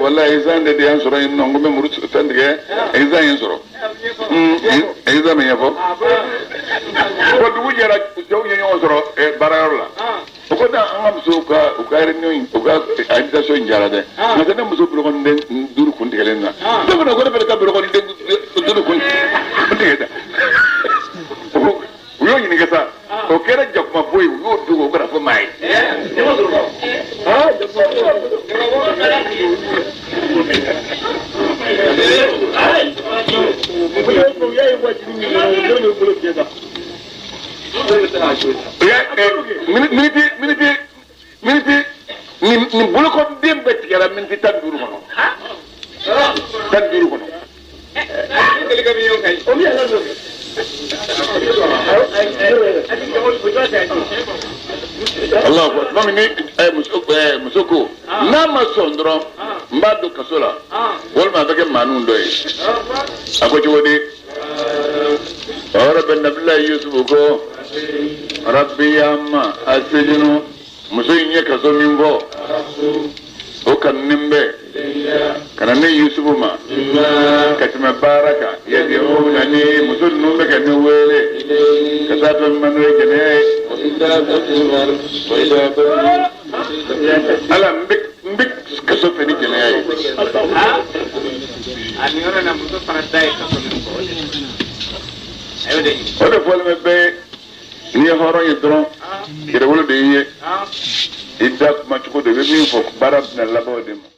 walahi Izan de y'an sɔrɔ yen nɔ n ko n bɛ muru fɛn tigɛ Izan ye n sɔrɔ Izan min ɲɛfɔ bon dugu jɛra cɛw ye ɲɔgɔn sɔrɔ baarayɔrɔ la o ko an ka musow ka u ka réunion u ka invitation in diyara dɛ nka ne muso bolokɔniden duuru kun tigɛlen na ne ko ne bɛ taa bolokɔniden duuru kun tigɛ dɛ u y'o ɲininka sa o kɛra jakuma bɔ ye u y'o dogo o kana fɔ maa ye miniti nin bolokɔniden bɛɛ tigɛra miniti 15 kɔnɔ 15 kɔnɔ Allah ko mami ni muso ko n'a ma sɔn dɔrɔn n b'a don kaso la walima a bɛ kɛ maanu dɔ ye a ko cogo di o yɔrɔ bɛ nabilahi Yusufu ko rabbi yamma asijinu muso in ye kaso min fɔ o kanunin bɛ kana ne Yusufu ma ka tɛmɛ baara kan yad'una ni muso ninnu bɛ ka ne wele ka taa to ma n'o ye jɛnɛya ye ala n bɛ kaso fɛ ni jɛnɛya ye o de fɔlen bɛ bɛɛ n'i ye hɔrɔn ye dɔrɔn yɛrɛwolo de y'i ye i da kuma cogo de bɛ min fɔ baara bɛna laban o de ma